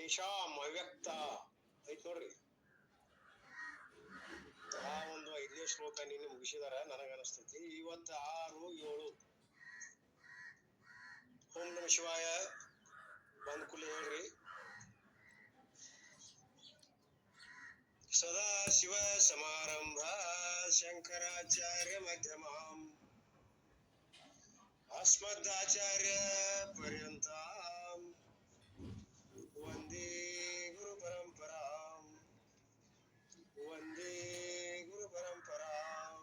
ತೇಷಾಂ ಅವ್ಯಕ್ತ ಐತ್ ನೋಡ್ರಿ. ಆ ಒಂದು 5ನೇ ಶ್ಲೋಕ ನಿನ್ನೆ ಮುಗಿಸಿದಾರ ನನಗನಿಸ್ತೈತಿ. ಇವತ್ತು 6, 7 ಓಂ ನಮ ಶಿವಾಯ ಬಂದ್ ಕೂಡಲೇ ಹೇಳ್ರಿ. ಸದಾ ಶಿವ ಸಮಾರಂಭ ಶಂಕರಾಚಾರ್ಯ ಮಧ್ಯಮಾಂ ಅಸ್ಮದಾಚಾರ್ಯ ಪರ್ಯಂತಾಂ ವಂದೇ ಗುರು ಪರಂಪರಾಂ ವಂದೇ ಗುರು ಪರಂಪರಾಂ.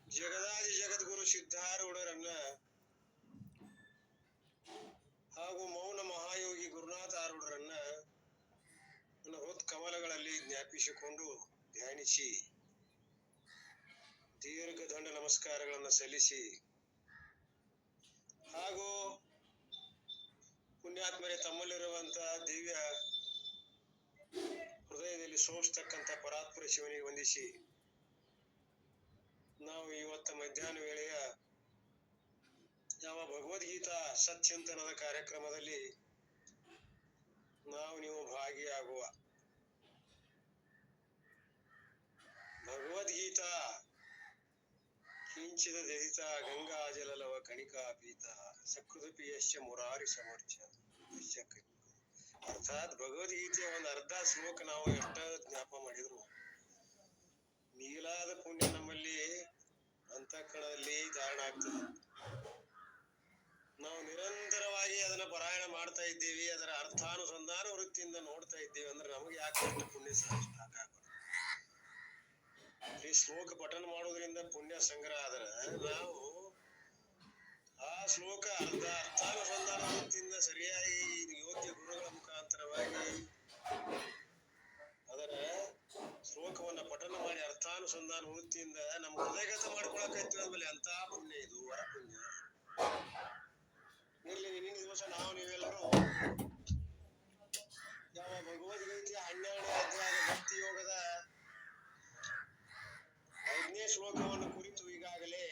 ಜಗದಾದಿ ಜಗದ್ಗುರು ಸಿದ್ಧಾರೂಢರನ್ನ ಹಾಗೂ ಮೌನ ಮಹಾಯೋಗಿ ಗುರುನಾಥ ಆರೂಢರನ್ನ ನನ್ನ ಹೃತ್ ಕಮಲಗಳಲ್ಲಿ ಜ್ಞಾಪಿಸಿಕೊಂಡು ಧ್ಯಾನಿಸಿ ದೀರ್ಘ ದಂಡ ನಮಸ್ಕಾರಗಳನ್ನು ಸಲ್ಲಿಸಿ ಹಾಗೂ ಪುಣ್ಯಾತ್ಮರೇ ತಮ್ಮಲ್ಲಿರುವಂತ ದಿವ್ಯ ಹೃದಯದಲ್ಲಿ ಸೋಸ್ತಕ್ಕಂಥ ಪರಾತ್ಪರ ಶಿವನಿಗೆ ವಂದಿಸಿ ನಾವು ಇವತ್ತ ಮಧ್ಯಾಹ್ನ ವೇಳೆಯ ಯಾವ ಭಗವದ್ಗೀತಾ ಸತ್ಚಿಂತನದ ಕಾರ್ಯಕ್ರಮದಲ್ಲಿ ನಾವು ನೀವು ಭಾಗಿಯಾಗುವ. ಭಗವದ್ಗೀತಾ ಕಿಂಚಿದ ದಹಿತ ಗಂಗಾ ಜಲಲವ ಕಣಿಕಾ ಪೀತ ಸಕೃತಪಿ ಯಶ್ಚ ಮುರಾರಿ ಸಮರ್ಚ. ಅರ್ಥಾತ್ ಭಗವದ್ಗೀತೆಯ ಒಂದು ಅರ್ಧ ಶ್ಲೋಕ ನಾವು ಎಷ್ಟ ಜ್ಞಾಪ ಮಾಡಿದ್ರು ಮೀಲಾದ ಪುಣ್ಯ ನಮ್ಮಲ್ಲಿ ಅಂತಃಕರಣದಲ್ಲಿ ಧಾರಣ ಆಗ್ತದೆ. ನಾವು ನಿರಂತರವಾಗಿ ಅದನ್ನ ಪಾರಾಯಣ ಮಾಡ್ತಾ ಇದ್ದೀವಿ, ಅದರ ಅರ್ಥಾನುಸಂಧಾನ ವೃತ್ತಿಯಿಂದ ನೋಡ್ತಾ ಇದ್ದೀವಿ ಅಂದ್ರೆ ನಮಗೆ ಯಾಕೆ ಪುಣ್ಯ ಸಾಕಾಗಬಾರ್ದು. ಈ ಶ್ಲೋಕ ಪಠನ ಮಾಡೋದ್ರಿಂದ ಪುಣ್ಯ ಸಂಗ್ರಹ ಆದ್ರೆ ನಾವು ಆ ಶ್ಲೋಕ ಅರ್ಥಾನುಸಂಧಾನ ವೃತ್ತಿಯಿಂದ ಸರಿಯಾಗಿ ಯೋಗ್ಯ ಗುರುಗಳ ಮುಖಾಂತರವಾಗಿ ಅದರ ಶ್ಲೋಕವನ್ನ ಪಠನ ಮಾಡಿ ಅರ್ಥಾನುಸಂಧಾನ ವೃತ್ತಿಯಿಂದ ನಮ್ಮ ಹೃದಯಗತ ಮಾಡ್ಕೊಳಕೈತಿ ಅಂದ್ಮೇಲೆ ಅಂತ ಪುಣ್ಯ ಇದು ವರ ಪುಣ್ಯ. ಇಲ್ಲಿ ನಿನ್ನಿನ ದಿವಸ ನಾವು ನೀವೆಲ್ಲರೂ ಯಾವ ಭಗವದ್ಗೀತೆಯ 12ನೇ ಅಧ್ಯಾಯದ ಭಕ್ತಿ ಯೋಗದ 5ನೇ ಶ್ಲೋಕವನ್ನು ಕುರಿತು ಈಗಾಗಲೇ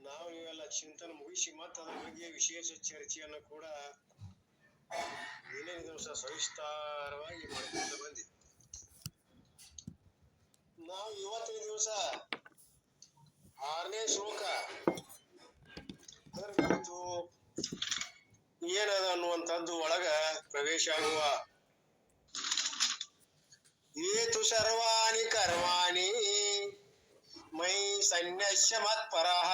ನಾವು ನೀವೆಲ್ಲ ಚಿಂತನೆ ಮುಗಿಸಿ ಮತ್ತು ಅದರ ಬಗ್ಗೆ ವಿಶೇಷ ಚರ್ಚೆಯನ್ನು ಕೂಡ ನಿನ್ನೆ ದಿವಸ ಸವಿಸ್ತಾರವಾಗಿ ಮಾಡಿಕೊಂಡು ಬಂದಿದ್ದೆ. ನಾವು ಇವತ್ತಿನ ದಿವಸ 6ನೇ ಶ್ಲೋಕ ಅದರ ಕುರಿತು ಏನದ ಅನ್ನುವಂಥದ್ದು ಒಳಗ ಪ್ರವೇಶ ಆಗುವ. ಏತು ಸರ್ವಾಣಿ ಕರ್ಮಾಣಿ ಮೈ ಸನ್ಯಸ್ಯ ಮತ್ಪರಃ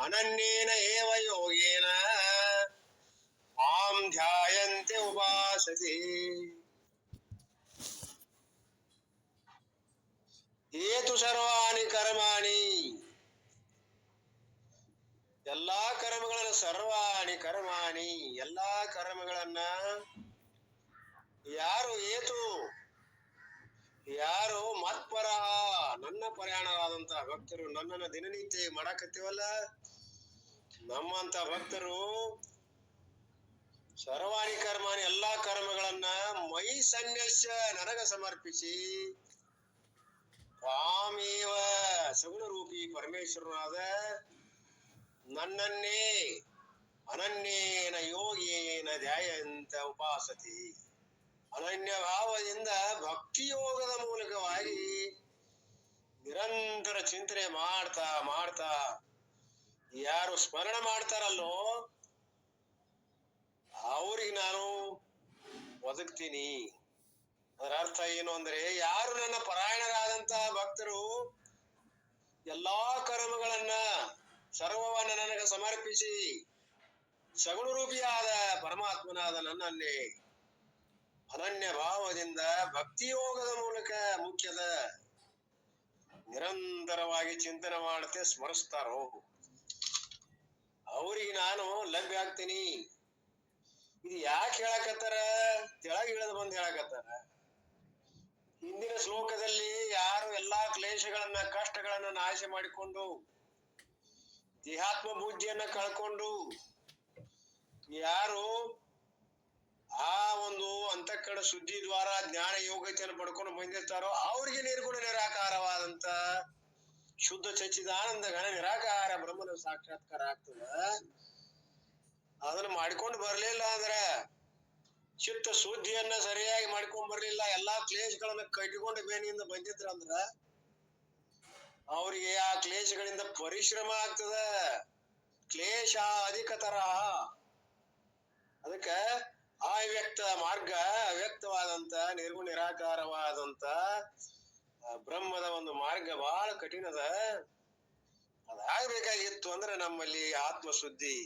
ಅನನ್ಯೇನ ಏವ ಯೋಗೇನ ಮಾಂ ಧ್ಯಾಯಂತೆ ಉಪಾಸತೆ. ಏತು ಸರ್ವಾಣಿ ಕರ್ಮಾಣಿ, ಎಲ್ಲಾ ಕರ್ಮಗಳನ್ನ, ಸರ್ವಾಣಿ ಕರ್ಮಾಣಿ ಎಲ್ಲಾ ಕರ್ಮಗಳನ್ನ ಯಾರು ಏತು ಯಾರು ಮತ್ಪರಃ ನನ್ನ ಪರ್ಯಾಣರಾದಂತಹ ಭಕ್ತರು, ನನ್ನನ್ನು ದಿನನಿತ್ಯ ಮಾಡಾಕತ್ತೀವಲ್ಲ ನಮ್ಮಂತ ಭಕ್ತರು ಸರ್ವಾಣಿ ಕರ್ಮಾಣಿ ಎಲ್ಲಾ ಕರ್ಮಗಳನ್ನ ಮೈ ಸನ್ಯಸ್ಯ ನನಗ ಸಮರ್ಪಿಸಿ ತ್ವಾಮೇವ ಸಗುಣ ರೂಪಿ ಪರಮೇಶ್ವರನಾದ ನನ್ನನ್ನೇ ಅನನ್ಯೇನ ಯೋಗೇನ ಧ್ಯಾಯಂತ ಉಪಾಸತಿ. ಅನನ್ಯ ಭಾವದಿಂದ ಭಕ್ತಿಯೋಗದ ಮೂಲಕವಾಗಿ ನಿರಂತರ ಚಿಂತನೆ ಮಾಡ್ತಾ ಮಾಡ್ತಾ ಯಾರು ಸ್ಮರಣ ಮಾಡ್ತಾರಲ್ಲೋ ಅವ್ರಿಗೆ ನಾನು ಒದಗ್ತೀನಿ. ಅದರ ಅರ್ಥ ಏನು ಅಂದ್ರೆ, ಯಾರು ನನ್ನ ಪರಾಯಣರಾದಂತಹ ಭಕ್ತರು ಎಲ್ಲಾ ಕರ್ಮಗಳನ್ನ ಸರ್ವವನ್ನ ನನಗೆ ಸಮರ್ಪಿಸಿ ಸಗುಣ ರೂಪಿಯಾದ ಪರಮಾತ್ಮನಾದ ನನ್ನನ್ನೇ ಅನನ್ಯ ಭಾವದಿಂದ ಭಕ್ತಿಯೋಗದ ಮೂಲಕ ಮುಖ್ಯದ ನಿರಂತರವಾಗಿ ಚಿಂತನೆ ಮಾಡತೆ ಸ್ಮರಿಸ್ತಾರೋ ಅವ್ರಿಗೆ ನಾನು ಲಭ್ಯ ಆಗ್ತೀನಿ. ಇದು ಯಾಕೆ ಹೇಳಕತ್ತಾರ? ತೆಳಗ ಇಳಿದು ಬಂದು ಹೇಳಕತ್ತಾರ. ಹಿಂದಿನ ಶ್ಲೋಕದಲ್ಲಿ ಯಾರು ಎಲ್ಲಾ ಕ್ಲೇಶಗಳನ್ನ ಕಷ್ಟಗಳನ್ನ ನಾಶ ಮಾಡಿಕೊಂಡು ದೇಹಾತ್ಮ ಬುದ್ಧಿಯನ್ನ ಕಳ್ಕೊಂಡು ಯಾರು ಆ ಒಂದು ಅಂತಃಕರಣ ಶುದ್ಧಿ ದ್ವಾರ ಜ್ಞಾನ ಯೋಗ್ಯತೆಯನ್ನು ಪಡ್ಕೊಂಡು ಬಂದಿರ್ತಾರೋ ಅವ್ರಿಗೆ ನಿರ್ಗುಣ ನಿರಾಕಾರವಾದಂತ ಶುದ್ಧ ಸಚ್ಚಿದಾನಂದ ಘನ ನಿರಾಕಾರ ಬ್ರಹ್ಮನ ಸಾಕ್ಷಾತ್ಕಾರ ಆಗ್ತದ. ಅದನ್ನ ಮಾಡ್ಕೊಂಡು ಬರ್ಲಿಲ್ಲ ಅಂದ್ರ ಚಿತ್ತ ಶುದ್ಧಿಯನ್ನ ಸರಿಯಾಗಿ ಮಾಡ್ಕೊಂಡ್ ಬರ್ಲಿಲ್ಲ, ಎಲ್ಲಾ ಕ್ಲೇಶಗಳನ್ನ ಕಟ್ಟಿಕೊಂಡು ಬೇನಿಯಿಂದ ಬಂದಿದ್ರ ಅಂದ್ರ ಅವ್ರಿಗೆ ಆ ಕ್ಲೇಶಗಳಿಂದ ಪರಿಶ್ರಮ ಆಗ್ತದ, ಕ್ಲೇಶ ಅಧಿಕ ತರ. ಅದಕ್ಕ ಅವ್ಯಕ್ತ ಮಾರ್ಗ, ಅವ್ಯಕ್ತವಾದಂತ ನಿರ್ಗುಣ ನಿರಾಕಾರವಾದಂತ ಬ್ರಹ್ಮದ ಒಂದು ಮಾರ್ಗ ಬಹಳ ಕಠಿಣದ. ಅದಾಗಬೇಕಾಗಿತ್ತು ಅಂದ್ರೆ ನಮ್ಮಲ್ಲಿ ಆತ್ಮಶುದ್ಧಿ,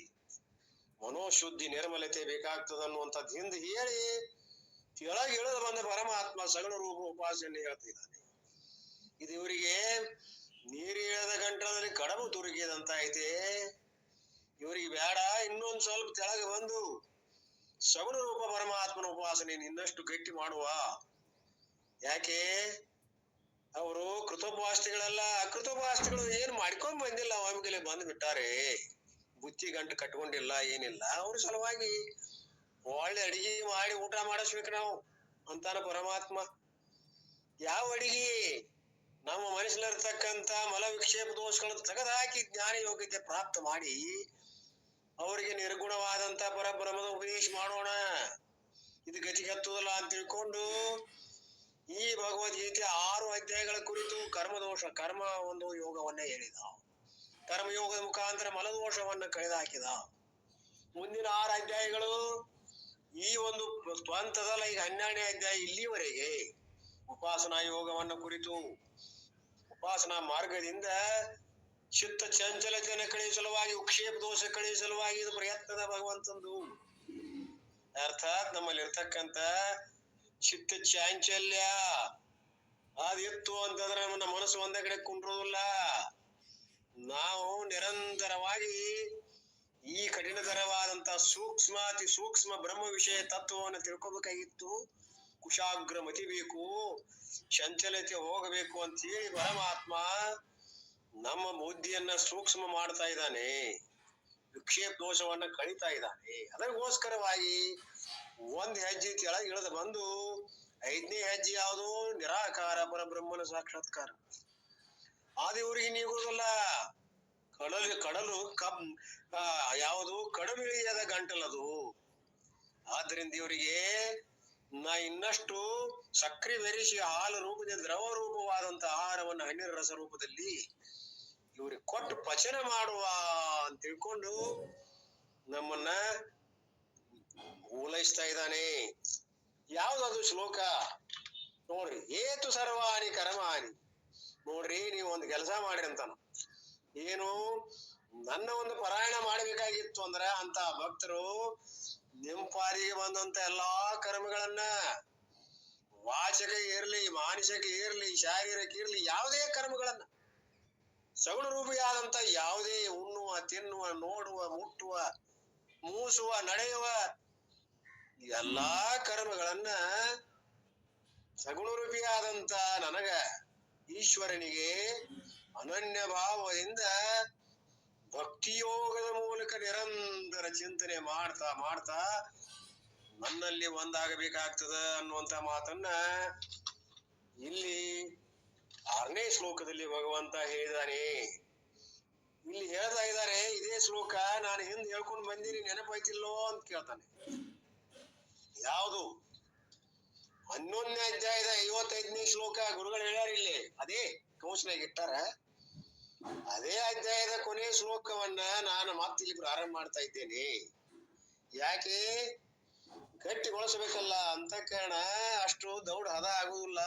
ಮನೋಶುದ್ಧಿ, ನಿರ್ಮಲತೆ ಬೇಕಾಗ್ತದ ಅನ್ನುವಂಥದ್ದು ಹಿಂದೆ ಹೇಳಿ ಕೆಳಗೆ ಇಳಿದು ಬಂದ ಪರಮಾತ್ಮ ಸಗಣ ರೂಪ ಉಪಾಸನೆ ಹೇಳ್ತಿದ್ದಾನೆ. ಇದು ಇವರಿಗೆ ನೀರು ಇಳಿದ ಗಂಟಲಲ್ಲಿ ಕಡಬು ತುರುಕಿದಂತ ಐತೆ. ಇವರಿಗೆ ಬೇಡ, ಇನ್ನೊಂದ್ ಸ್ವಲ್ಪ ಕೆಳಗೆ ಬಂದು ಸಗುಣ ರೂಪ ಪರಮಾತ್ಮನ ಉಪಾಸನೆ ಇನ್ನಷ್ಟು ಗಟ್ಟಿ ಮಾಡುವ. ಯಾಕೆ ಅವರು ಕೃತೋಪವಾಸ್ತಿಗಳೆಲ್ಲ, ಅಕೃತೋಪವಾಸ್ತಿಗಳು ಏನ್ ಮಾಡ್ಕೊಂಡ್ ಬಂದಿಲ್ಲ, ಒಮ್ಮೆಲೆ ಬಂದ್ ಬಿಟ್ಟಾರೆ. ಬುತ್ತಿ ಗಂಟು ಕಟ್ಕೊಂಡಿಲ್ಲ, ಏನಿಲ್ಲ. ಅವ್ರ ಸಲುವಾಗಿ ಒಳ್ಳೆ ಅಡಿಗೆ ಮಾಡಿ ಊಟ ಮಾಡಿಸ್ಬೇಕು ನಾವು ಅಂತಾನ ಪರಮಾತ್ಮ. ಯಾವ ಅಡಿಗೆ? ನಮ್ಮ ಮನಸ್ಸಿನಲ್ಲಿರ್ತಕ್ಕಂಥ ಮಲ ವಿಕ್ಷೇಪ ದೋಷಗಳನ್ನು ತೆಗೆದುಹಾಕಿ ಜ್ಞಾನ ಯೋಗ್ಯತೆ ಪ್ರಾಪ್ತ ಮಾಡಿ ಅವರಿಗೆ ನಿರ್ಗುಣವಾದಂತ ಪರಬ್ರಹ್ಮದ ಉಪದೇಶ ಮಾಡೋಣ. ಇದು ಗತಿಗೆ ಹತ್ತುದಲ್ಲ ಅಂತ ತಿಳ್ಕೊಂಡು ಈ ಭಗವದ್ಗೀತೆ 6 ಅಧ್ಯಾಯಗಳ ಕುರಿತು ಕರ್ಮದೋಷ, ಕರ್ಮ ಒಂದು ಯೋಗವನ್ನ ಹೇಳಿದ. ಕರ್ಮಯೋಗದ ಮುಖಾಂತರ ಮಲದೋಷವನ್ನ ಕಳೆದಾಕಿದ. ಮುಂದಿನ 6 ಅಧ್ಯಾಯಗಳು ಈ ಒಂದು ಸ್ವಂತದಲ್ಲ, ಈಗ 12ನೇ ಅಧ್ಯಾಯ ಇಲ್ಲಿವರೆಗೆ ಉಪಾಸನಾ ಯೋಗವನ್ನ ಕುರಿತು, ಉಪಾಸನಾ ಮಾರ್ಗದಿಂದ ಚಿತ್ತ ಚಂಚಲತೆಯನ್ನು ಕಳೆಯುವ ಸಲುವಾಗಿ, ಉಕ್ಷೇಪ ದೋಷ ಕಳೆಯುವ ಸಲುವಾಗಿ ಇದು ಪ್ರಯತ್ನದ ಭಗವಂತಂದು. ಅರ್ಥಾತ್ ನಮ್ಮಲ್ಲಿ ಇರ್ತಕ್ಕಂಥ ಚಿತ್ತ ಚಾಂಚಲ್ಯ ಅದಿತ್ತು ಅಂತಂದ್ರೆ ನಮ್ಮ ಮನಸ್ಸು ಒಂದೇ ಕಡೆ ಕುಂಡ್ರೋದಿಲ್ಲ. ನಾವು ನಿರಂತರವಾಗಿ ಈ ಕಠಿಣತರವಾದಂತ ಸೂಕ್ಷ್ಮ, ಅತಿ ಸೂಕ್ಷ್ಮ ಬ್ರಹ್ಮ ವಿಷಯ ತತ್ವವನ್ನು ತಿಳ್ಕೊಬೇಕಾಗಿತ್ತು. ಕುಶಾಗ್ರ ಮತಿ ಬೇಕು, ಚಂಚಲತೆ ಹೋಗಬೇಕು ಅಂತ ಹೇಳಿ ಪರಮಾತ್ಮ ನಮ್ಮ ಬುದ್ಧಿಯನ್ನ ಸೂಕ್ಷ್ಮ ಮಾಡ್ತಾ ಇದ್ದಾನೆ, ವಿಕ್ಷೇಪ ದೋಷವನ್ನ ಕಳೀತಾ ಇದ್ದಾನೆ. ಅದಕ್ಕೋಸ್ಕರವಾಗಿ ಒಂದ್ ಹೆಜ್ಜೆ ಕೆಳಗೆ ಇಳಿದು ಬಂದು 5ನೇ ಹೆಜ್ಜೆ ಯಾವುದು? ನಿರಾಕಾರ ಪರಬ್ರಹ್ಮನ ಸಾಕ್ಷಾತ್ಕಾರ. ಅದು ಇವ್ರಿಗೆ ನೀಗುವುದಿಲ್ಲ. ಕಡಲು ಯಾವುದು? ಕಡಮಿಳಿಯದ ಗಂಟಲದು. ಆದ್ರಿಂದ ಇವರಿಗೆ ನಾ ಇನ್ನಷ್ಟು ಸಕ್ರೆ ಬೆರೆಸಿ ಹಾಲು ರೂಪದ ದ್ರವ ರೂಪವಾದಂತ ಆಹಾರವನ್ನು ಹಣ್ಣಿನ ರಸ ರೂಪದಲ್ಲಿ ಇವ್ರಿಗೆ ಕೊಟ್ಟು ಪಚನ ಮಾಡುವ ಅಂತ ತಿಳ್ಕೊಂಡು ನಮ್ಮನ್ನ ಓಲೈಸ್ತಾ ಇದ್ದಾನೆ. ಯಾವ್ದದು ಶ್ಲೋಕ ನೋಡ್ರಿ, ಏತು ಸರ್ವಾಣಿ ಕರ್ಮಾಣಿ. ನೋಡ್ರಿ, ನೀವು ಒಂದು ಕೆಲಸ ಮಾಡ್ರಿ ಅಂತಾನ. ಏನು? ನನ್ನ ಒಂದು ಪಾರಾಯಣ ಮಾಡ್ಬೇಕಾಗಿತ್ತು ಅಂದ್ರ ಅಂತ ಭಕ್ತರು ನಿಮ್ ಪಾಲಿಗೆ ಬಂದಂತ ಎಲ್ಲಾ ಕರ್ಮಗಳನ್ನ, ವಾಚಕ ಇರ್ಲಿ, ಮಾನಸಿಕ ಇರ್ಲಿ, ಶಾರೀರಿಕ ಇರ್ಲಿ, ಯಾವುದೇ ಕರ್ಮಗಳನ್ನ, ಸಗುಣ ರೂಪಿಯಾದಂತ ಯಾವುದೇ ಉಣ್ಣುವ, ತಿನ್ನುವ, ನೋಡುವ, ಮುಟ್ಟುವ, ಮೂಸುವ, ನಡೆಯುವ ಎಲ್ಲಾ ಕರ್ಮಗಳನ್ನ ಸಗುಣ ರೂಪಿಯಾದಂತ ನನಗ ಈಶ್ವರನಿಗೆ ಅನನ್ಯ ಭಾವದಿಂದ ಭಕ್ತಿಯೋಗದ ಮೂಲಕ ನಿರಂತರ ಚಿಂತನೆ ಮಾಡ್ತಾ ಮಾಡ್ತಾ ನನ್ನಲ್ಲಿ ಒಂದಾಗಬೇಕಾಗ್ತದ ಅನ್ನುವಂತ ಮಾತನ್ನ ಇಲ್ಲಿ 6ನೇ ಶ್ಲೋಕದಲ್ಲಿ ಭಗವಂತ ಹೇಳಿದಾನೆ. ಇಲ್ಲಿ ಹೇಳ್ತಾ ಇದ್ದಾರೆ ಇದೇ ಶ್ಲೋಕ. ನಾನು ಹಿಂದೆ ಹೇಳ್ಕೊಂಡು ಬಂದೀನಿ, ನೆನಪಾಯ್ತಿಲ್ಲೋ ಅಂತ ಕೇಳ್ತಾನೆ. ಯಾವುದು? 11ನೇ ಅಧ್ಯಾಯದ 55ನೇ ಶ್ಲೋಕ ಗುರುಗಳು ಹೇಳ್ಯಾರ. ಇಲ್ಲಿ ಅದೇ ಕೌನ್ಸ್ನಾಗ ಇಟ್ಟಾರ. ಅದೇ ಅಧ್ಯಾಯದ ಕೊನೆಯ ಶ್ಲೋಕವನ್ನ ನಾನು ಮತ್ತಿಲ್ಲಿ ಪ್ರಾರಂಭ ಮಾಡ್ತಾ ಇದ್ದೇನೆ. ಯಾಕೆ? ಗಟ್ಟಿಗೊಳಿಸಬೇಕಲ್ಲ. ಅಂತಃಕರಣ ಅಷ್ಟು ದೌಡ್ ಹದ ಆಗುದಿಲ್ಲ.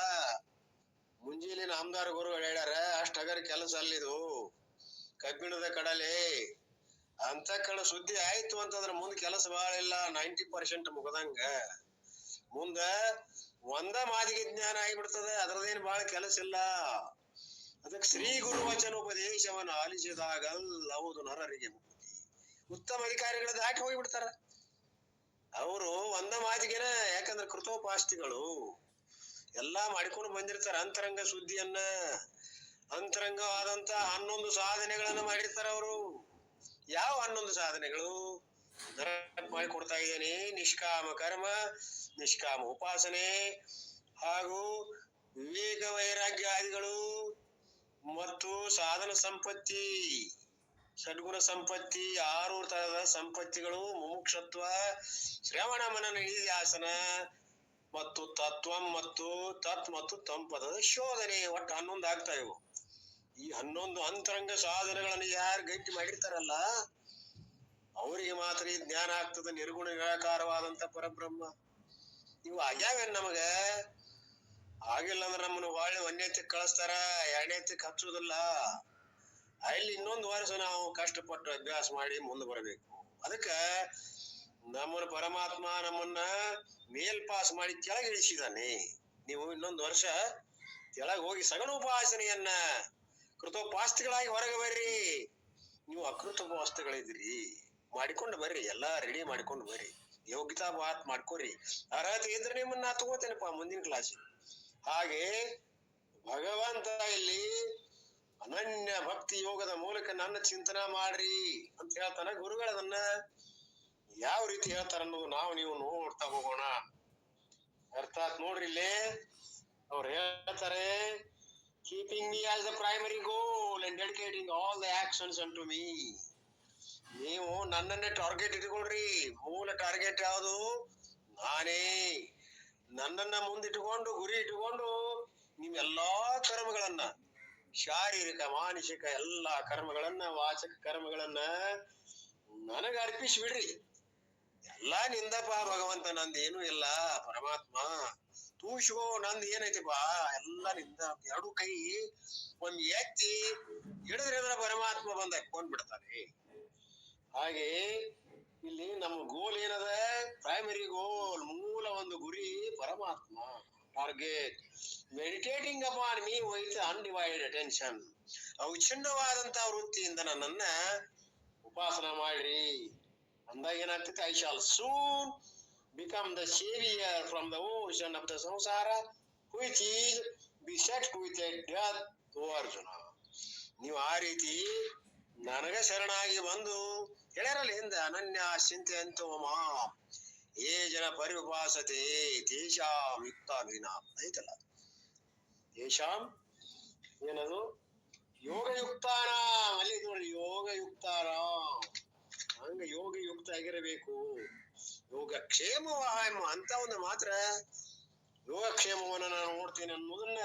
ಮುಂಜಾನೆ ನಾಮದಾರ ಗುರುಗಳು ಹೇಳ್ಯಾರ, ಅಷ್ಟಗರ ಕೆಲಸ ಅಲ್ಲಿದು, ಕಬ್ಬಿಣದ ಕಡಲೆ. ಅಂತಃಕರಣ ಶುದ್ಧಿ ಆಯ್ತು ಅಂತಂದ್ರ ಮುಂದ್ ಕೆಲಸ ಬಹಳ ಇಲ್ಲ, 90% ಮುಗದಂಗ. ಮುಂದ ಒಂದ ಮಾದಿಗೆ ಜ್ಞಾನ ಆಗಿಬಿಡ್ತದ, ಅದ್ರದೇನು ಬಹಳ ಕೆಲಸ ಇಲ್ಲ. ಅದಕ್ಕೆ ಶ್ರೀ ಗುರು ವಚನ ಉಪದೇಶವನ್ನು ಆಲಿಸಿದಾಗಲ್ಲವುದು ನರರಿಗೆ ಮುಕ್ತಿ. ಉತ್ತಮ ಅಧಿಕಾರಿಗಳ ದಾಟಿ ಹೋಗಿಬಿಡ್ತಾರ ಅವರು ಒಂದ ಮಾತಿಗೆನ. ಯಾಕಂದ್ರೆ ಕೃತೋಪಾಸ್ತಿಗಳು ಎಲ್ಲಾ ಮಾಡ್ಕೊಂಡು ಬಂದಿರ್ತಾರ ಅಂತರಂಗ ಶುದ್ಧಿಯನ್ನ. ಅಂತರಂಗವಾದಂತ 11 ಸಾಧನೆಗಳನ್ನ ಮಾಡಿರ್ತಾರ ಅವರು. ಯಾವ 11 ಸಾಧನೆಗಳು? ಮಾಡಿಕೊಡ್ತಾ ಇದ್ದೇನೆ. ನಿಷ್ಕಾಮ ಕರ್ಮ, ನಿಷ್ಕಾಮ ಉಪಾಸನೆ, ಹಾಗೂ ವಿವೇಕ ವೈರಾಗ್ಯ ಆದಿಗಳು, ಮತ್ತು ಸಾಧನ ಸಂಪತ್ತಿ. ಸದ್ಗುಣ ಸಂಪತ್ತಿ 6 ತರದ ಸಂಪತ್ತಿಗಳು ಮುಮುಕ್ಷತ್ವ, ಶ್ರವಣ ಮನನ ನಿಧಿಧ್ಯಾಸನ ಮತ್ತು ತತ್ವಂ ಮತ್ತು ತತ್ ಮತ್ತು ತಂಪದದ ಶೋಧನೆ. ಒಟ್ಟು 11 ಆಗ್ತಾ ಇವು. ಈ 11 ಅಂತರಂಗ ಸಾಧನೆಗಳನ್ನು ಯಾರು ಗಟ್ಟಿ ಮಾಡಿರ್ತಾರಲ್ಲ ಅವರಿಗೆ ಮಾತ್ರ ಈ ಜ್ಞಾನ ಆಗ್ತದೆ. ನಿರ್ಗುಣ ನಿರಾಕಾರವಾದಂತ ಪರಬ್ರಹ್ಮ. ಇವು ಆಗ್ಯಾವೇನ್ ನಮಗ? ಆಗಿಲ್ಲ ಅಂದ್ರೆ ನಮ್ಮನ್ನು ಹೊಳ್ಳಿ ಒಂದನೇತಿಗೆ ಕಳಿಸ್ತಾರ, ಎರಡನೇತಿಗೆ ಹಚ್ಚುದಿಲ್ಲ. ಅಲ್ಲಿ ಇನ್ನೊಂದು ವರ್ಷ ನಾವು ಕಷ್ಟಪಟ್ಟು ಅಭ್ಯಾಸ ಮಾಡಿ ಮುಂದೆ ಬರಬೇಕು. ಅದಕ್ಕ ನಮ್ಮನ್ನ ಪರಮಾತ್ಮ ನಮ್ಮನ್ನ ಮೇಲ್ಪಾಸ್ ಮಾಡಿ ಕೆಳಗಿಳಿಸಿದಾನೆ. ನೀವು ಇನ್ನೊಂದು ವರ್ಷ ಕೆಳಗೆ ಹೋಗಿ ಸಗಣ ಉಪಾಸನೆಯನ್ನ ಕೃತೋಪಾಸ್ತಿಗಳಾಗಿ ಹೊರಗೆ ಬರ್ರಿ. ನೀವು ಅಕೃತೋಪಾಸ್ತಿಗಳಿದ್ರಿ, ಮಾಡಿಕೊಂಡು ಬರ್ರಿ, ಎಲ್ಲಾ ರೆಡಿ ಮಾಡಿಕೊಂಡು ಬರ್ರಿ, ಯೋಗ್ಯತಾ ಮಾತ್ ಮಾಡ್ಕೋರಿ. ಅರ್ಹತೆ ಇದ್ರೆ ನಿಮ್ಮನ್ನ ನಾ ತಗೋತೇನಪ್ಪ ಮುಂದಿನ ಕ್ಲಾಸ್. ಹಾಗೆ ಭಗವಂತ ಇಲ್ಲಿ ಅನನ್ಯ ಭಕ್ತಿ ಯೋಗದ ಮೂಲಕ ನನ್ನ ಚಿಂತನ ಮಾಡ್ರಿ ಅಂತ ಹೇಳ್ತಾನ. ಗುರುಗಳದನ್ನ ಯಾವ ರೀತಿ ಹೇಳ್ತಾರ ಅನ್ನೋದು ನಾವು ನೀವು ನೋಡ್ತಾ ಹೋಗೋಣ. ಅರ್ಥಾತ್ ನೋಡ್ರಿ, ಇಲ್ಲೇ ಅವ್ರು ಹೇಳ್ತಾರೆ, keeping me as the primary goal and dedicating all the actions unto me. ನೀವು ನನ್ನನ್ನೇ ಟಾರ್ಗೆಟ್ ಇಟ್ಕೊಳ್ರಿ. ಮೂಲ ಟಾರ್ಗೆಟ್ ಯಾವುದು? ನಾನೇ. ನನ್ನನ್ನ ಮುಂದಿಟ್ಟುಕೊಂಡು ಗುರಿ ಇಟ್ಟುಕೊಂಡು ನೀವೆಲ್ಲಾ ಕರ್ಮಗಳನ್ನ, ಶಾರೀರಿಕ ಮಾನಸಿಕ ಎಲ್ಲಾ ಕರ್ಮಗಳನ್ನ, ವಾಚಕ ಕರ್ಮಗಳನ್ನ ನನಗ ಅರ್ಪಿಸಿಬಿಡ್ರಿ. ಎಲ್ಲಾ ನಿಂದಪ್ಪ ಭಗವಂತ, ನಂದೇನು ಇಲ್ಲ ಪರಮಾತ್ಮ. ತೂಷೋ ನಂದ್ ಏನೈತಿಪ್ಪ, ಎಲ್ಲಾ ನಿಂದ. ಎರಡು ಕೈ ಒಂದ್ ಎತ್ತಿ ಹಿಡಿದ್ರೆ ಪರಮಾತ್ಮ ಬಂದ ಹಾಕೊಂಡ್ ಬಿಡ್ತಾನೆ. ಹಾಗೆ ಇಲ್ಲಿ ನಮ್ಮ ಗೋಲ್ ಏನದ? ಪ್ರೈಮರಿ ಗೋಲ್, ಮೂಲ ಒಂದು ಗುರಿ ಪರಮಾತ್ಮ. Target meditating upon me with undivided attention. ಅವಿಚ್ಛಿನ್ನವಾದಂತ ವೃತ್ತಿಯಿಂದ ನನ್ನನ್ನ ಉಪಾಸನ ಮಾಡ್ರಿ. ಅಂದಾಗ ಏನಾಗ್ತೈತಿ? I shall soon become the saviour from the ocean of the samsara which is beset with a death. O Arjuna, ನೀವು ಆ ರೀತಿ ನನಗ ಶರಣಾಗಿ ಬಂದು ಹೇಳ್ಯಾರಲ್ಲ ಹಿಂದ, ಅನನ್ಯ ಚಿಂತೆ ಅಂತೋ ಮಾಂ ಏ ಜನ ಪರಿಉಪಾಸತೆ ತೇಷಾಂ ಯುಕ್ತಾಭಿನಾಂ ಐತಲ್ಲ. ತೇಷಾಂ ಏನದು? ಯೋಗಯುಕ್ತಾನಾಂ. ಅಲ್ಲಿ ನೋಡ್ರಿ, ಯೋಗಯುಕ್ತಾನಾಂ. ಹಂಗ ಯೋಗಯುಕ್ತ ಆಗಿರಬೇಕು. ಯೋಗಕ್ಷೇಮವ ಅಂತ ಒಂದು ಮಾತ್ರ ಯೋಗಕ್ಷೇಮವನ್ನ ನಾನು ನೋಡ್ತೀನಿ ಅನ್ನೋದನ್ನ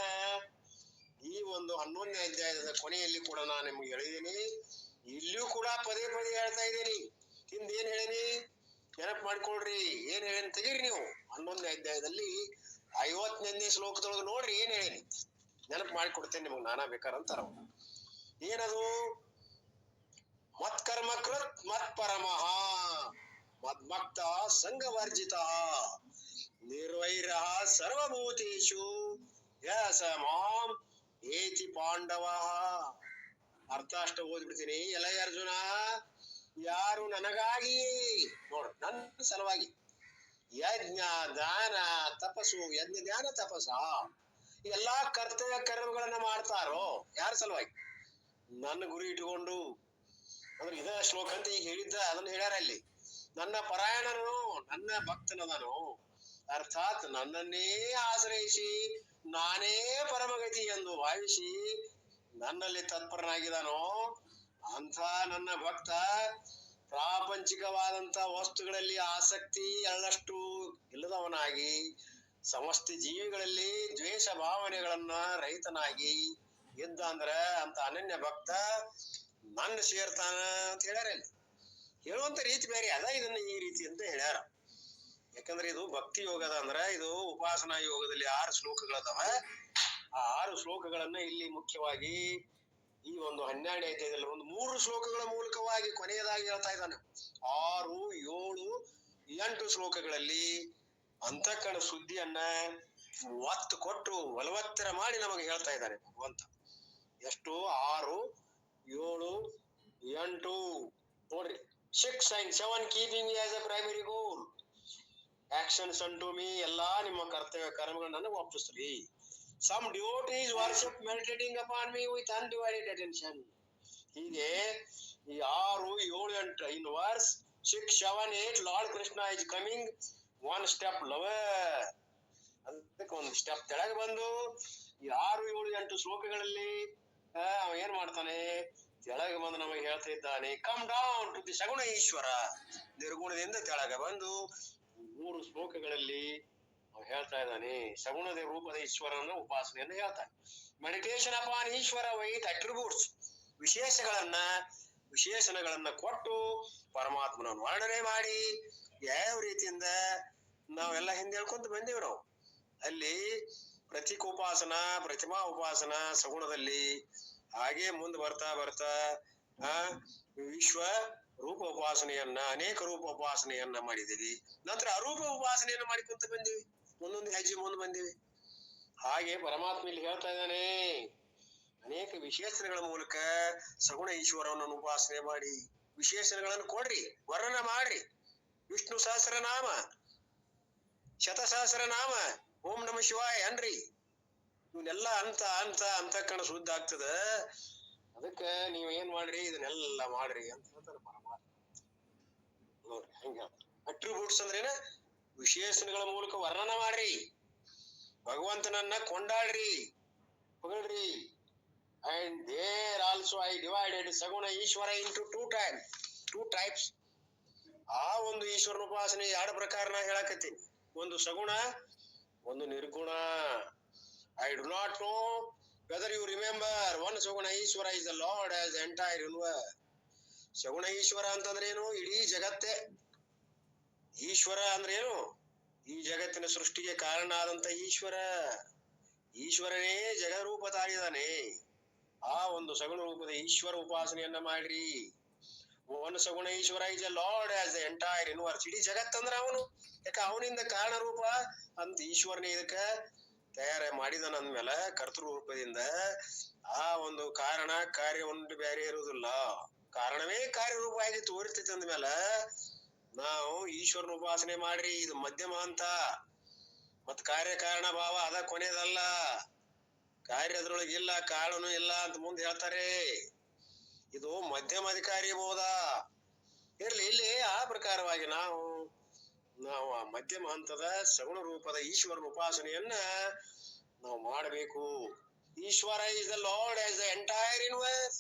ಈ ಒಂದು 11ನೇ ಅಧ್ಯಾಯದ ಕೊನೆಯಲ್ಲಿ ಕೂಡ ನಾನು ನಿಮ್ಗೆ ಹೇಳಿದ್ದೀನಿ. ಇಲ್ಲಿಯೂ ಕೂಡ ಪದೇ ಪದೇ ಹೇಳ್ತಾ ಇದ್ದೀನಿ. ಹಿಂದ ಏನ್ ಹೇಳೀನಿ ನೆನಪು ಮಾಡ್ಕೊಳ್ರಿ. ಏನ್ ಹೇಳೇನಿ ತೆಗೀರಿ ನೀವು. 11ನೇ ಅಧ್ಯಾಯದಲ್ಲಿ 50ನೇ ಶ್ಲೋಕದೊಳಗೆ ನೋಡ್ರಿ ಏನ್ ಹೇಳೀನಿ. ನೆನಪು ಮಾಡಿಕೊಡ್ತೇನೆ ನಿಮಗ್, ನಾನಾ ಬೇಕಾರಂತಾರ. ಏನದು? ಮತ್ಕರ್ಮ ಕೃತ್ ಮತ್ ಪರಮಃ ಮದ್ಭಕ್ತ ಸಂಘವರ್ಜಿತ ನಿರ್ವೈರ ಸರ್ವಭೂತೇಷು ಯಸ ಮಾಂ ಏತಿ ಪಾಂಡವ. ಅರ್ಥ ಅಷ್ಟ ಓದ್ಬಿಡ್ತೀನಿ. ಎಲ ಅರ್ಜುನ, ಯಾರು ನನಗಾಗಿ, ನೋಡ್ರಿ ನನ್ನ ಸಲುವಾಗಿ ಯಜ್ಞ ದಾನ ತಪಸ್ಸು, ಯಜ್ಞ ಧ್ಯಾನ ತಪಸ್ಸ ಎಲ್ಲಾ ಕರ್ತವ್ಯ ಕರ್ಮಗಳನ್ನ ಮಾಡ್ತಾರೋ ಯಾರ ಸಲುವಾಗಿ? ನನ್ನ ಗುರಿ ಇಟ್ಕೊಂಡು. ಅಂದ್ರೆ ಇದ ಶ್ಲೋಕ ಅಂತ ಈಗ ಹೇಳಿದ್ದ ಅದನ್ನ ಹೇಳ್ಯಾರ ಅಲ್ಲಿ. ನನ್ನ ಪರಾಯಣನು, ನನ್ನ ಭಕ್ತನದನು, ಅರ್ಥಾತ್ ನನ್ನನ್ನೇ ಆಶ್ರಯಿಸಿ ನಾನೇ ಪರಮಗತಿ ಎಂದು ಭಾವಿಸಿ ನನ್ನಲ್ಲಿ ತತ್ಪರನಾಗಿದ್ದಾನೋ ಅಂತ ನನ್ನ ಭಕ್ತ ಪ್ರಾಪಂಚಿಕವಾದಂತ ವಸ್ತುಗಳಲ್ಲಿ ಆಸಕ್ತಿ ಎಳ್ಳಷ್ಟು ಇಲ್ಲದವನಾಗಿ, ಸಮಸ್ತ ಜೀವಿಗಳಲ್ಲಿ ದ್ವೇಷ ಭಾವನೆಗಳನ್ನ ರಹಿತನಾಗಿ ಇದ್ದ ಅಂದ್ರ ಅಂತ ಅನನ್ಯ ಭಕ್ತ ನನ್ನ ಸೇರ್ತಾನ ಅಂತ ಹೇಳ್ಯಾರ. ಅಲ್ಲಿ ಹೇಳುವಂತ ರೀತಿ ಬೇರೆ ಅದ, ಇದನ್ನ ಈ ರೀತಿ ಅಂತ ಹೇಳ್ಯಾರ. ಯಾಕಂದ್ರೆ ಇದು ಭಕ್ತಿ ಯೋಗದ ಅಂದ್ರ ಇದು ಉಪಾಸನಾ ಯೋಗದಲ್ಲಿ 6 ಶ್ಲೋಕಗಳದಾವ. ಆ 6 ಶ್ಲೋಕಗಳನ್ನ ಇಲ್ಲಿ ಮುಖ್ಯವಾಗಿ ಈ ಒಂದು 12ನೇ ಅಧ್ಯಾಯದಲ್ಲಿ ಒಂದು 3 ಶ್ಲೋಕಗಳ ಮೂಲಕವಾಗಿ ಕೊನೆಯದಾಗಿ ಹೇಳ್ತಾ ಇದ್ದಾನೆ. 6, 7, 8 ಶ್ಲೋಕಗಳಲ್ಲಿ ಅಂತಃಕರಣ ಶುದ್ಧಿಯನ್ನ ಒತ್ತು ಕೊಟ್ಟು ಬಲವತ್ತರ ಮಾಡಿ ನಮಗೆ ಹೇಳ್ತಾ ಇದ್ದಾನೆ ಭಗವಂತ. ಎಷ್ಟು? 6, 7, 8 ನೋಡ್ರಿ. 6 and 7 keeping me as a primary goal. Actions unto me, ಎಲ್ಲಾ ನಿಮ್ಮ ಕರ್ತವ್ಯ ಕರ್ಮಗಳನ್ನ ನನಗೆ ವಾಪಸ್ರಿ. Some devotees worship meditating upon me with undivided attention. ಹೀಗೆ ಈ 6, 7, 8 in verse 6, 7, 8 Lord Krishna is coming one step lower. ಅದಕ್ಕೆ ಒಂದು ಸ್ಟೆಪ್ ಕೆಳಗೆ ಬಂದು ಈ 6, 7, 8 ಶ್ಲೋಕಗಳಲ್ಲಿ ಅವ ಏನ್ ಮಾಡ್ತಾನೆ? ಕೆಳಗೆ ಬಂದು ನಮಗೆ ಹೇಳ್ತಾ ಇದ್ದಾನೆ, ಕಮ್ ಡೌನ್ ಟು ದಿ ಸಗುಣ ಈಶ್ವರ. ನಿರ್ಗುಣದಿಂದ ಕೆಳಗೆ ಬಂದು 3 ಶ್ಲೋಕಗಳಲ್ಲಿ ಹೇಳ್ತಾ ಇದ್ದಾನೆ ಸಗುಣದ ರೂಪದ ಈಶ್ವರನ ಉಪಾಸನೆಯನ್ನು ಹೇಳ್ತಾನೆ. Meditation upon Ishwara with attributes, ವಿಶೇಷಣಗಳನ್ನ ಕೊಟ್ಟು ಪರಮಾತ್ಮನ ವರ್ಣನೆ ಮಾಡಿ ಯಾವ ರೀತಿಯಿಂದ ನಾವೆಲ್ಲ ಹಿಂದೆ ಹೇಳ್ಕೊಂತ ಬಂದೇವ್ ನಾವು. ಅಲ್ಲಿ ಪ್ರತೀಕ ಉಪಾಸನ, ಪ್ರತಿಮಾ ಉಪಾಸನ ಸಗುಣದಲ್ಲಿ, ಹಾಗೆ ಮುಂದೆ ಬರ್ತಾ ಬರ್ತಾ ವಿಶ್ವ ರೂಪ ಉಪಾಸನೆಯನ್ನ, ಅನೇಕ ರೂಪ ಉಪಾಸನೆಯನ್ನ ಮಾಡಿದೀವಿ. ನಂತರ ಅರೂಪ ಉಪಾಸನೆಯನ್ನ ಮಾಡಿಕೊಂತ ಬಂದಿವಿ, ಒಂದೊಂದು ಹೆಜ್ಜೆ ಮುಂದೆ ಬಂದಿವಿ. ಹಾಗೆ ಪರಮಾತ್ಮ ಇಲ್ಲಿ ಹೇಳ್ತಾ ಇದ್ದಾನೆ, ಅನೇಕ ವಿಶೇಷಣಗಳ ಮೂಲಕ ಸಗುಣ ಈಶ್ವರವನ್ನು ಉಪಾಸನೆ ಮಾಡಿ ವಿಶೇಷಣಗಳನ್ನು ಕೊಡ್ರಿ, ವರ್ಣನ ಮಾಡ್ರಿ. ವಿಷ್ಣು ಸಹಸ್ರನಾಮ, ಶತಸಹಸ್ರನಾಮ, ಓಂ ನಮ ಶಿವಾಯ ಅನ್ರಿ. ಇವನ್ನೆಲ್ಲ ಅಂತಃಕರಣ ಶುದ್ಧ ಆಗ್ತದ. ಅದಕ್ಕ ನೀವ್ ಏನ್ ಮಾಡ್ರಿ, ಇದನ್ನೆಲ್ಲ ಮಾಡ್ರಿ ಅಂತ ಹೇಳ್ತಾನೆ ಪರಮಾತ್ಮ. ನೋಡ್ರಿ ಹೆಂಗ ಅಟ್ರಿಬ್ಯೂಟ್ಸ್ ಅಂದ್ರೇನ, ವಿಶೇಷಣಗಳ ಮೂಲಕ ವರ್ಣನ ಮಾಡ್ರಿ, ಭಗವಂತನನ್ನ ಕೊಂಡಾಡ್ರಿ, ಹೊಗಳ್ರಿ. And there also I divided saguna Ishwara into two types. ಆ ಒಂದು ಈಶ್ವರನ ಉಪಾಸನೆ 2 ಪ್ರಕಾರ ನಾ ಹೇಳಕತ್ತೀನಿ, ಒಂದು ಸಗುಣ, ಒಂದು ನಿರ್ಗುಣ. I do not know whether you remember, one ಸಗುಣ Ishwara is the Lord as the entire universe. ಸಗುಣ ಈಶ್ವರ ಅಂತಂದ್ರೇನು? ಇಡೀ ಜಗತ್ತೇ. ಈಶ್ವರ ಅಂದ್ರೇನು? ಈ ಜಗತ್ತಿನ ಸೃಷ್ಟಿಗೆ ಕಾರಣ ಆದಂತ ಈಶ್ವರ. ಈಶ್ವರನೇ ಜಗರೂಪ ತಾಳಿದಾನೆ. ಆ ಒಂದು ಸಗುಣ ರೂಪದ ಈಶ್ವರ ಉಪಾಸನೆಯನ್ನ ಮಾಡ್ರಿ. ಒನ್ ಸಗುಣ Ishwara is the Lord as the entire universe. ಇಡೀ ಜಗತ್ತಂದ್ರ ಅವನು. ಯಾಕ ಅವನಿಂದ ಕಾರಣ ರೂಪ ಅಂತ ಈಶ್ವರನೇ ಇದಕ್ಕ ತಯಾರ ಮಾಡಿದನ ಅಂದ್ಮೇಲೆ ಕರ್ತೃ ರೂಪದಿಂದ ಆ ಒಂದು ಕಾರಣ ಕಾರ್ಯವನ್ನು ಬೇರೆ ಇರುವುದಿಲ್ಲ. ಕಾರಣವೇ ಕಾರ್ಯರೂಪ ಆಗಿ ತೋರಿಸ್ತೈತಿ ಅಂದ್ಮೇಲೆ ನಾವು ಈಶ್ವರನ ಉಪಾಸನೆ ಮಾಡ್ರಿ. ಇದು ಮಧ್ಯಮ ಹಂತ. ಮತ್ ಕಾರ್ಯಕಾರಣ ಭಾವ ಅದ ಕೊನೆಯದಲ್ಲ. ಕಾರ್ಯ ಅದ್ರೊಳಗಿಲ್ಲ, ಕಾರಣನು ಇಲ್ಲ ಅಂತ ಮುಂದೆ ಹೇಳ್ತಾರೆ. ಇದು ಮಧ್ಯಮ ಅಧಿಕಾರಿ ಬೋಧ ಇರ್ಲಿ. ಇಲ್ಲಿ ಆ ಪ್ರಕಾರವಾಗಿ ನಾವು ಆ ಮಧ್ಯಮ ಹಂತದ ಸಗುಣ ರೂಪದ ಈಶ್ವರನ ಉಪಾಸನೆಯನ್ನ ನಾವು ಮಾಡಬೇಕು. Ishwara is the lord as the entire universe.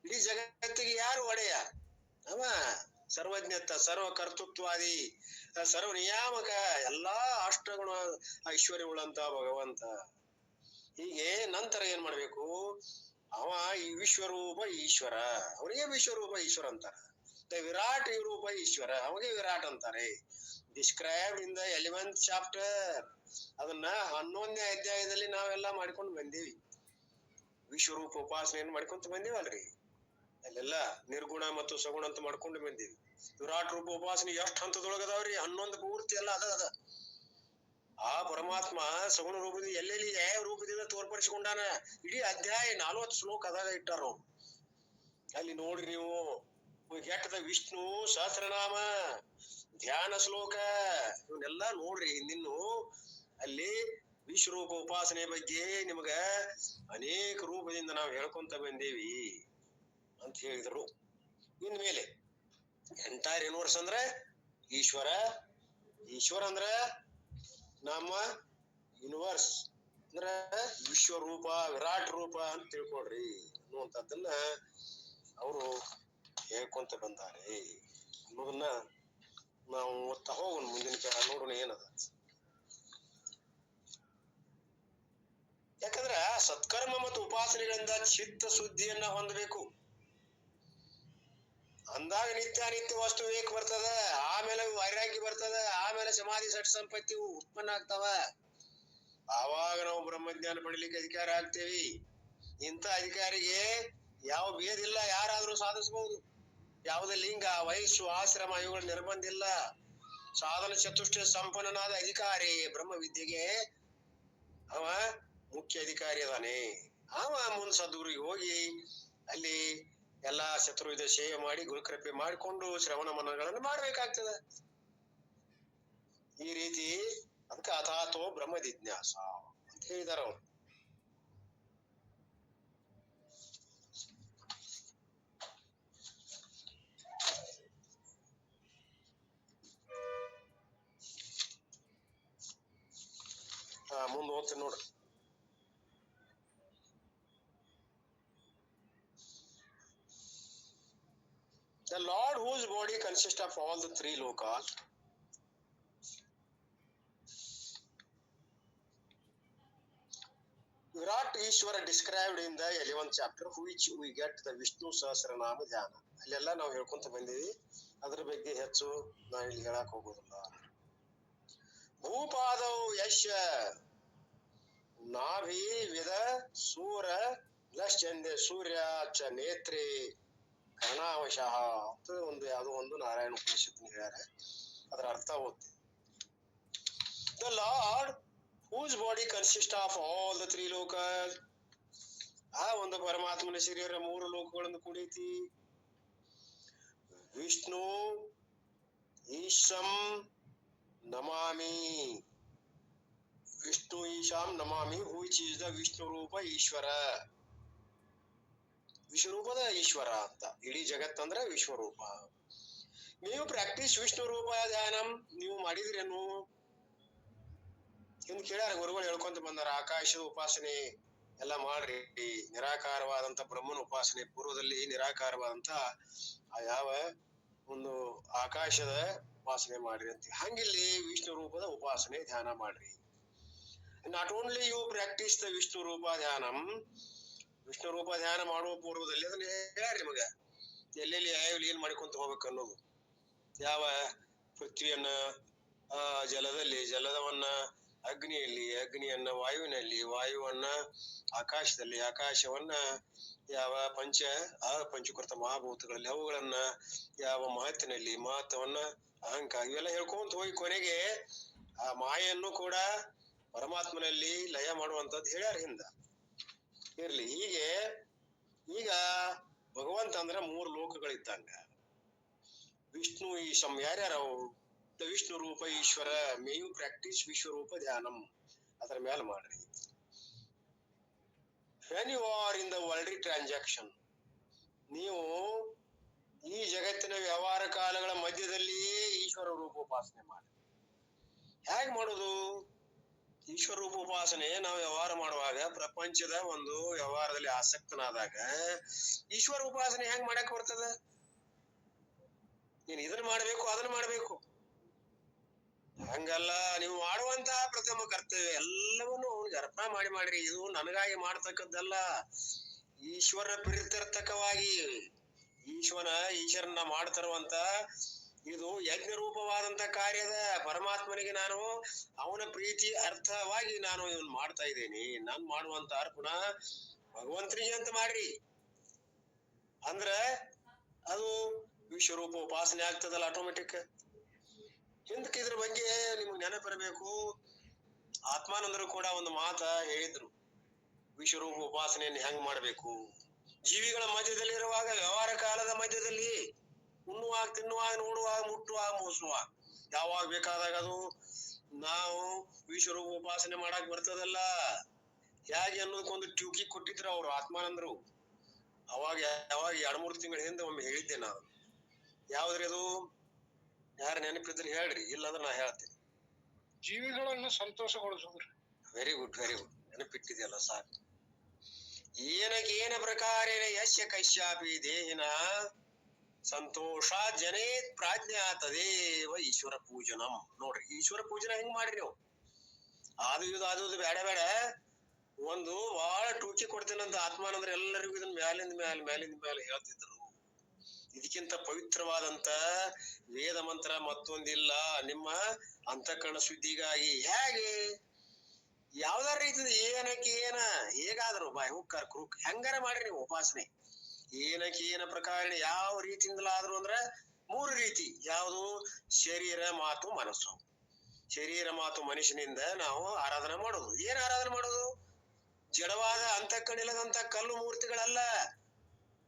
ಇಡೀ ಜಗತ್ತಿಗೆ ಯಾರು ಒಡೆಯ? ಅವ ಸರ್ವಜ್ಞತ, ಸರ್ವ ಕರ್ತೃತ್ವಾದಿ, ಸರ್ವ ನಿಯಾಮಕ, ಎಲ್ಲಾ ಅಷ್ಟಗುಣ ಐಶ್ವರ್ಯವುಳ್ಳಂತ ಭಗವಂತ. ಹೀಗೆ ನಂತರ ಏನ್ ಮಾಡ್ಬೇಕು? ಅವ ಈ ವಿಶ್ವರೂಪ ಈಶ್ವರ, ಅವನಿಗೆ ವಿಶ್ವರೂಪ ಈಶ್ವರ ಅಂತಾರ. ದ ವಿರಾಟ್ ರೂಪ ಈಶ್ವರ, ಅವನಿಗೆ ವಿರಾಟ್ ಅಂತಾರೆ. Described in the 11th chapter. ಅದನ್ನ 11ನೇ ಅಧ್ಯಾಯದಲ್ಲಿ ನಾವೆಲ್ಲ ಮಾಡ್ಕೊಂಡು ಬಂದೇವಿ. ವಿಶ್ವರೂಪ ಉಪಾಸನೆಯನ್ನು ಮಾಡ್ಕೊಂತ ಬಂದೇವಲ್ರಿ. ಅಲ್ಲೆಲ್ಲ ನಿರ್ಗುಣ ಮತ್ತು ಸಗುಣ ಅಂತ ಮಾಡ್ಕೊಂಡು ಬಂದೇವಿ. ವಿರಾಟ್ ರೂಪ ಉಪಾಸನೆ ಎಷ್ಟು ಹಂತದೊಳಗದಾವ್ರಿ? 11 ಪೂರ್ತಿ ಎಲ್ಲ ಅದ. ಆ ಪರಮಾತ್ಮ ಸಗುಣ ರೂಪದಿಂದ ಎಲ್ಲೆಲ್ಲಿ ಯಾವ ರೂಪದಿಂದ ತೋರ್ಪಡಿಸಿಕೊಂಡಾನ, ಇಡೀ ಅಧ್ಯಾಯ 40 ಶ್ಲೋಕ ಅದಾಗ ಇಟ್ಟಾರ. ಅಲ್ಲಿ ನೋಡ್ರಿ ನೀವು, ಗೆಟ್ಟದ ವಿಷ್ಣು ಸಹಸ್ರನಾಮ, ಧ್ಯಾನ ಶ್ಲೋಕ, ಇವನ್ನೆಲ್ಲಾ ನೋಡ್ರಿ. ಹಿಂದಿನ್ನು ಅಲ್ಲಿ ವಿಶ್ವರೂಪ ಉಪಾಸನೆ ಬಗ್ಗೆ ನಿಮಗ ಅನೇಕ ರೂಪದಿಂದ ನಾವು ಹೇಳ್ಕೊಂತ ಬಂದೇವಿ ಅಂತ ಹೇಳಿದ್ರು. ಇನ್ಮೇಲೆ ಎಂಟೈರ್ ಯೂನಿವರ್ಸ್ ಅಂದ್ರೆ ಈಶ್ವರ, ಈಶ್ವರ ಅಂದ್ರ ನಮ್ಮ ಯೂನಿವರ್ಸ್ ಅಂದ್ರ ವಿಶ್ವರೂಪ, ವಿರಾಟ್ ರೂಪ ಅಂತ ತಿಳ್ಕೊಡ್ರಿ ಅನ್ನುವಂಥದ್ದನ್ನ ಅವರು ಹೇಳ್ಕೊಂತ ಬಂದಾರೆ ಅನ್ನೋದನ್ನ ನಾವು ಓದ್ತಾ ಹೋಗೋಣ. ಮುಂದಿನ ಕಾಲ ನೋಡೋಣ ಏನದ. ಯಾಕಂದ್ರ ಸತ್ಕರ್ಮ ಮತ್ತು ಉಪಾಸನೆಗಳಿಂದ ಚಿತ್ತ ಶುದ್ಧಿಯನ್ನ ಹೊಂದಬೇಕು. ಅಂದಾಗ ನಿತ್ಯ ವಸ್ತು ವಿವೇಕ ಬರ್ತದ, ಆಮೇಲೆ ವೈರಾಗ್ಯ ಬರ್ತದ, ಆಮೇಲೆ ಸಮಾಧಿ ಸಟ್ ಸಂಪತ್ತಿ ಉತ್ಪನ್ನ ಆಗ್ತಾವ. ಆವಾಗ ನಾವು ಬ್ರಹ್ಮಜ್ಞಾನ ಪಡಿಲಿಕ್ಕೆ ಅಧಿಕಾರ ಆಗ್ತೇವಿ. ಇಂಥ ಅಧಿಕಾರಿಗೆ ಯಾವ ಭೇದ ಇಲ್ಲ, ಯಾರಾದ್ರೂ ಸಾಧಿಸಬಹುದು. ಯಾವುದೇ ಲಿಂಗ, ವಯಸ್ಸು, ಆಶ್ರಮ ಇವುಗಳ ನಿರ್ಬಂಧ ಇಲ್ಲ. ಸಾಧನ ಚತುಷ್ಟ ಸಂಪನ್ನನಾದ ಅಧಿಕಾರಿ ಬ್ರಹ್ಮ ವಿದ್ಯೆಗೆ ಅವ ಮುಖ್ಯ ಅಧಿಕಾರಿ ಅದಾನೆ. ಅವ ಮುಂದ್ ಸದ್ಗುರಿಗೆ ಹೋಗಿ ಅಲ್ಲಿ ಎಲ್ಲಾ ಶತ್ರುವಿದ ಸೇವೆ ಮಾಡಿ ಗುರುಕೃಪೆ ಮಾಡಿಕೊಂಡು ಶ್ರವಣ ಮನನಗಳನ್ನು ಮಾಡ್ಬೇಕಾಗ್ತದ. ಈ ರೀತಿ ಅದಕ್ಕೆ ಅಥಾತೋ ಬ್ರಹ್ಮ ಜಿಜ್ಞಾಸ ಅಂತ ಹೇಳಿದಾರ ಅವ್ರು. ಮುಂದೆ ಹೋಗ್ತೀನಿ ನೋಡ್ರಿ. The Lord whose body consists of all the three lokas, Virat Ishvara described in the 11th chapter, which we get the Vishnu Sahasranama ಧ್ಯಾನ. ಅಲ್ಲೆಲ್ಲ ನಾವು ಹೇಳ್ಕೊಂತ ಬಂದೀವಿ, ಅದ್ರ ಬಗ್ಗೆ ಹೆಚ್ಚು ನಾನು ಇಲ್ಲಿ ಹೇಳಕ್ ಹೋಗೋದಿಲ್ಲ. ಭೂಪಾದೌ ಯಶ ನಾಭಿ ವಿದ ಸೂರ ಲಶ್ಚಂದೆ ಸೂರ್ಯ ಚ ನೇತ್ರೆ ಕರ್ಣಾವಶಃ ಅಂತ ಯಾವುದೋ ಒಂದು ನಾರಾಯಣ ಉಪನಿಷತ್ ಹೇಳ್ಯಾರ. ಅದರ ಅರ್ಥ ಓದ್ತೀವಿ. The Lord whose body consists of all the three lokas, ಆ ಒಂದು ಪರಮಾತ್ಮನ ಶರೀರ ಮೂರು ಲೋಕಗಳನ್ನು ಕೂಡೈತಿ. ವಿಷ್ಣು ಈಶಂ ನಮಾಮಿ, ವಿಷ್ಣು ಈಶಾಂ ನಮಾಮಿ, which is the ವಿಷ್ಣು ರೂಪ ಈಶ್ವರ, ವಿಶ್ವರೂಪದ ಈಶ್ವರ ಅಂತ. ಇಡೀ ಜಗತ್ತಂದ್ರೆ ವಿಶ್ವರೂಪ. ನೀವು ಪ್ರಾಕ್ಟೀಸ್ ವಿಷ್ಣು ರೂಪ ಧ್ಯಾನಂ, ನೀವು ಮಾಡಿದ್ರೇನು ಎಂದು ಕೇಳ್ಯಾರ. ಗುರುಗಳು ಹೇಳ್ಕೊಂತ ಬಂದಾರ, ಆಕಾಶದ ಉಪಾಸನೆ ಎಲ್ಲ ಮಾಡ್ರಿ, ನಿರಾಕಾರವಾದಂತ ಬ್ರಹ್ಮನ ಉಪಾಸನೆ, ಪೂರ್ವದಲ್ಲಿ ನಿರಾಕಾರವಾದಂತ ಯಾವ ಒಂದು ಆಕಾಶದ ಉಪಾಸನೆ ಮಾಡ್ರಿ ಅಂತ. ಹಂಗಿಲ್ಲಿ ವಿಷ್ಣು ರೂಪದ ಉಪಾಸನೆ ಧ್ಯಾನ ಮಾಡ್ರಿ. Not only you practise the Vishnu ರೂಪ ಧ್ಯಾನಂ, ವಿಷ್ಣು ರೂಪ ಧ್ಯಾನ ಮಾಡುವ ಪೂರ್ವದಲ್ಲಿ ಅದನ್ನ ಹೇಳ್ಯಾರ ನಿಮಗ, ಎಲ್ಲೆಲ್ಲಿ ಯಾವ್ಯಾವ ಏನ್ ಮಾಡ್ಕೊಂತ ಹೋಗ್ಬೇಕು ಅನ್ನೋದು. ಯಾವ ಪೃಥ್ವಿಯನ್ನ ಜಲದಲ್ಲಿ, ಜಲದವನ್ನ ಅಗ್ನಿಯಲ್ಲಿ, ಅಗ್ನಿಯನ್ನ ವಾಯುವಿನಲ್ಲಿ, ವಾಯುವನ್ನ ಆಕಾಶದಲ್ಲಿ, ಆಕಾಶವನ್ನ ಯಾವ ಪಂಚಕೃತ ಮಹಾಭೂತಗಳಲ್ಲಿ, ಅವುಗಳನ್ನ ಯಾವ ಮಹತ್ತಿನಲ್ಲಿ, ಮಹತ್ವವನ್ನ ಅಹಂಕಾರ, ಇವೆಲ್ಲ ಹೇಳ್ಕೊಂತ ಹೋಗಿ ಕೊನೆಗೆ ಆ ಮಾಯನ್ನು ಕೂಡ ಪರಮಾತ್ಮನಲ್ಲಿ ಲಯ ಮಾಡುವಂತದ್ದು ಹೇಳ್ಯಾರ ಹಿಂದ. ಇರ್ಲಿ, ಹೀಗೆ ಈಗ ಭಗವಂತ ಅಂದ್ರ ಮೂರು ಲೋಕಗಳಿದ್ದಂಗ. ವಿಷ್ಣು ಈಶಂ ಯಾರ್ಯಾರವು? ದ ವಿಷ್ಣು ರೂಪ ಈಶ್ವರ. ಮೇ ಯು ಪ್ರಾಕ್ಟೀಸ್ ವಿಶ್ವರೂಪ ಧ್ಯಾನಂ, ಅದರ ಮೇಲೆ ಮಾಡ್ರಿ. When you are in the worldly transaction, ನೀವು ಈ ಜಗತ್ತಿನ ವ್ಯವಹಾರ ಕಾಲಗಳ ಮಧ್ಯದಲ್ಲಿಯೇ ಈಶ್ವರ ರೂಪೋಪಾಸನೆ ಮಾಡಿ. ಹೇಗೆ ಮಾಡೋದು? ಈಶ್ವರ ರೂಪೋಪಾಸನೆ ನಾವು ವ್ಯವಹಾರ ಮಾಡುವಾಗ, ಪ್ರಪಂಚದ ಒಂದು ವ್ಯವಹಾರದಲ್ಲಿ ಆಸಕ್ತನಾದಾಗ ಈಶ್ವರ ಉಪಾಸನೆ ಹೆಂಗ್ ಮಾಡಕ್ ಬರ್ತದ? ನೀನ್ ಇದನ್ನ ಮಾಡ್ಬೇಕು, ಅದನ್ನ ಮಾಡ್ಬೇಕು ಹಂಗಲ್ಲ. ನೀವು ಮಾಡುವಂತಹ ಪ್ರಥಮ ಕರ್ತವ್ಯ ಎಲ್ಲವನ್ನು ಅವನಿಗೆ ಅರ್ಪಣೆ ಮಾಡ್ರಿ. ಇದು ನನಗಾಗಿ ಮಾಡ್ತಕ್ಕದ್ದಲ್ಲ, ಈಶ್ವರ ಪ್ರೀತ್ಯರ್ಥಕವಾಗಿ ಈಶ್ವರನ ಮಾಡ್ತಿರುವಂತ ಇದು ಯಜ್ಞ ರೂಪವಾದಂತ ಕಾರ್ಯದ. ಪರಮಾತ್ಮನಿಗೆ ನಾನು ಅವನ ಪ್ರೀತಿ ಅರ್ಥವಾಗಿ ನಾನು ಇವನ್ ಮಾಡ್ತಾ ಇದ್ದೇನೆ. ನಾನ್ ಮಾಡುವಂತ ಅರ್ಪಣ ಭಗವಂತನಿಗೆ ಅಂತ ಮಾಡ್ರಿ. ಅಂದ್ರ ಅದು ವಿಶ್ವರೂಪ ಉಪಾಸನೆ ಆಗ್ತದಲ್ಲ ಆಟೋಮೆಟಿಕ್. ಹಿಂದಕ್ಕೆ ಇದ್ರ ಬಗ್ಗೆ ನಿಮ್ಗೆ ನೆನಪಿರಬೇಕು, ಆತ್ಮಾನಂದರು ಕೂಡ ಒಂದು ಮಾತ ಹೇಳಿದ್ರು, ವಿಶ್ವರೂಪ ಉಪಾಸನೆಯನ್ನು ಹೆಂಗ್ ಮಾಡ್ಬೇಕು. ಜೀವಿಗಳ ಮಧ್ಯದಲ್ಲಿ ಇರುವಾಗ, ವ್ಯವಹಾರ ಕಾಲದ ಮಧ್ಯದಲ್ಲಿ, ಉಣ್ಣುವಾಗ, ತಿನ್ನುವಾಗ, ನೋಡುವಾಗ, ಮುಟ್ಟುವಾಗ, ಮೂಸುವಾಗ, ಯಾವಾಗ ಬೇಕಾದಾಗ ಅದು ನಾವು ವಿಶ್ವರೂಪ ಉಪಾಸನೆ ಮಾಡಕ್ ಬರ್ತದಲ್ಲ. ಹೇಗೆ ಅನ್ನೋದಕ್ಕೊಂದು ಟ್ಯೂಕಿ ಕೊಟ್ಟಿದ್ರು ಅವ್ರು ಆತ್ಮಾನಂದರು. ಅವಾಗ 2-3 ತಿಂಗಳ ಹಿಂದೆ ಒಮ್ಮೆ ಹೇಳಿದ್ದೆ ನಾನು. ಯಾವ್ದ್ರಿ ಅದು? ಯಾರು ನೆನಪಿದ್ರೆ ಹೇಳ್ರಿ, ಇಲ್ಲಾಂದ್ರೆ ನಾ ಹೇಳ್ತೇನೆ. ಜೀವಿಗಳನ್ನು ಸಂತೋಷಗೊಳಿಸುದ್ರಿ. ವೆರಿ ಗುಡ್, ವೆರಿ ಗುಡ್, ನೆನಪಿಟ್ಟಿದೆಯಲ್ಲ ಸಾಕು. ಏನಕೇನ ಪ್ರಕಾರೇಣ ಯಶ್ಯ ಕಶ್ಯಾಪಿ ದೇಹಿನ ಸಂತೋಷ ಜನೇತ್ ಪ್ರಾಜ್ಞಾ ತದೇವ ಈಶ್ವರ ಪೂಜನಂ. ನೋಡ್ರಿ, ಈಶ್ವರ ಪೂಜನ ಹೆಂಗ್ ಮಾಡ್ರಿ ನೀವು? ಅದು ಬೇಡ ಒಂದು ಬಹಳ ಟೂಕಿ ಕೊಡ್ತೇನಂತ ಆತ್ಮಾನಂದ್ರ ಎಲ್ಲರಿಗೂ ಇದನ್ನ ಮ್ಯಾಲಿಂದ ಮೇಲೆ ಹೇಳ್ತಿದ್ರು. ಇದಕ್ಕಿಂತ ಪವಿತ್ರವಾದಂತ ವೇದ ಮಂತ್ರ ಮತ್ತೊಂದಿಲ್ಲ ನಿಮ್ಮ ಅಂತಃಕರಣ ಶುದ್ಧಿಗಾಗಿ. ಹೇಗೆ? ಯಾವ್ದಾರ ರೀತಿ ಏನಕ್ಕೇನ ಹೇಗಾದ್ರು ಬಾಯ್ ಹುಕ್ಕಾರ್ ಕ್ರೂಕ್ ಹೆಂಗಾರ ಮಾಡ್ರಿ ನೀವು ಉಪಾಸನೆ. ಏನಕ್ಕೇನ ಪ್ರಕಾರ ಯಾವ ರೀತಿಯಿಂದಲಾದ್ರು ಅಂದ್ರ 3 ರೀತಿ. ಯಾವುದು? ಶರೀರ, ಮಾತು, ಮನಸ್ಸು. ಶರೀರ, ಮಾತು, ಮನುಷ್ಯನಿಂದ ನಾವು ಆರಾಧನೆ ಮಾಡೋದು. ಏನ್ ಆರಾಧನೆ ಮಾಡೋದು? ಜಡವಾದ ಅಂತಃಕರಣಿಲ್ಲದಂತ ಕಲ್ಲು ಮೂರ್ತಿಗಳಲ್ಲ,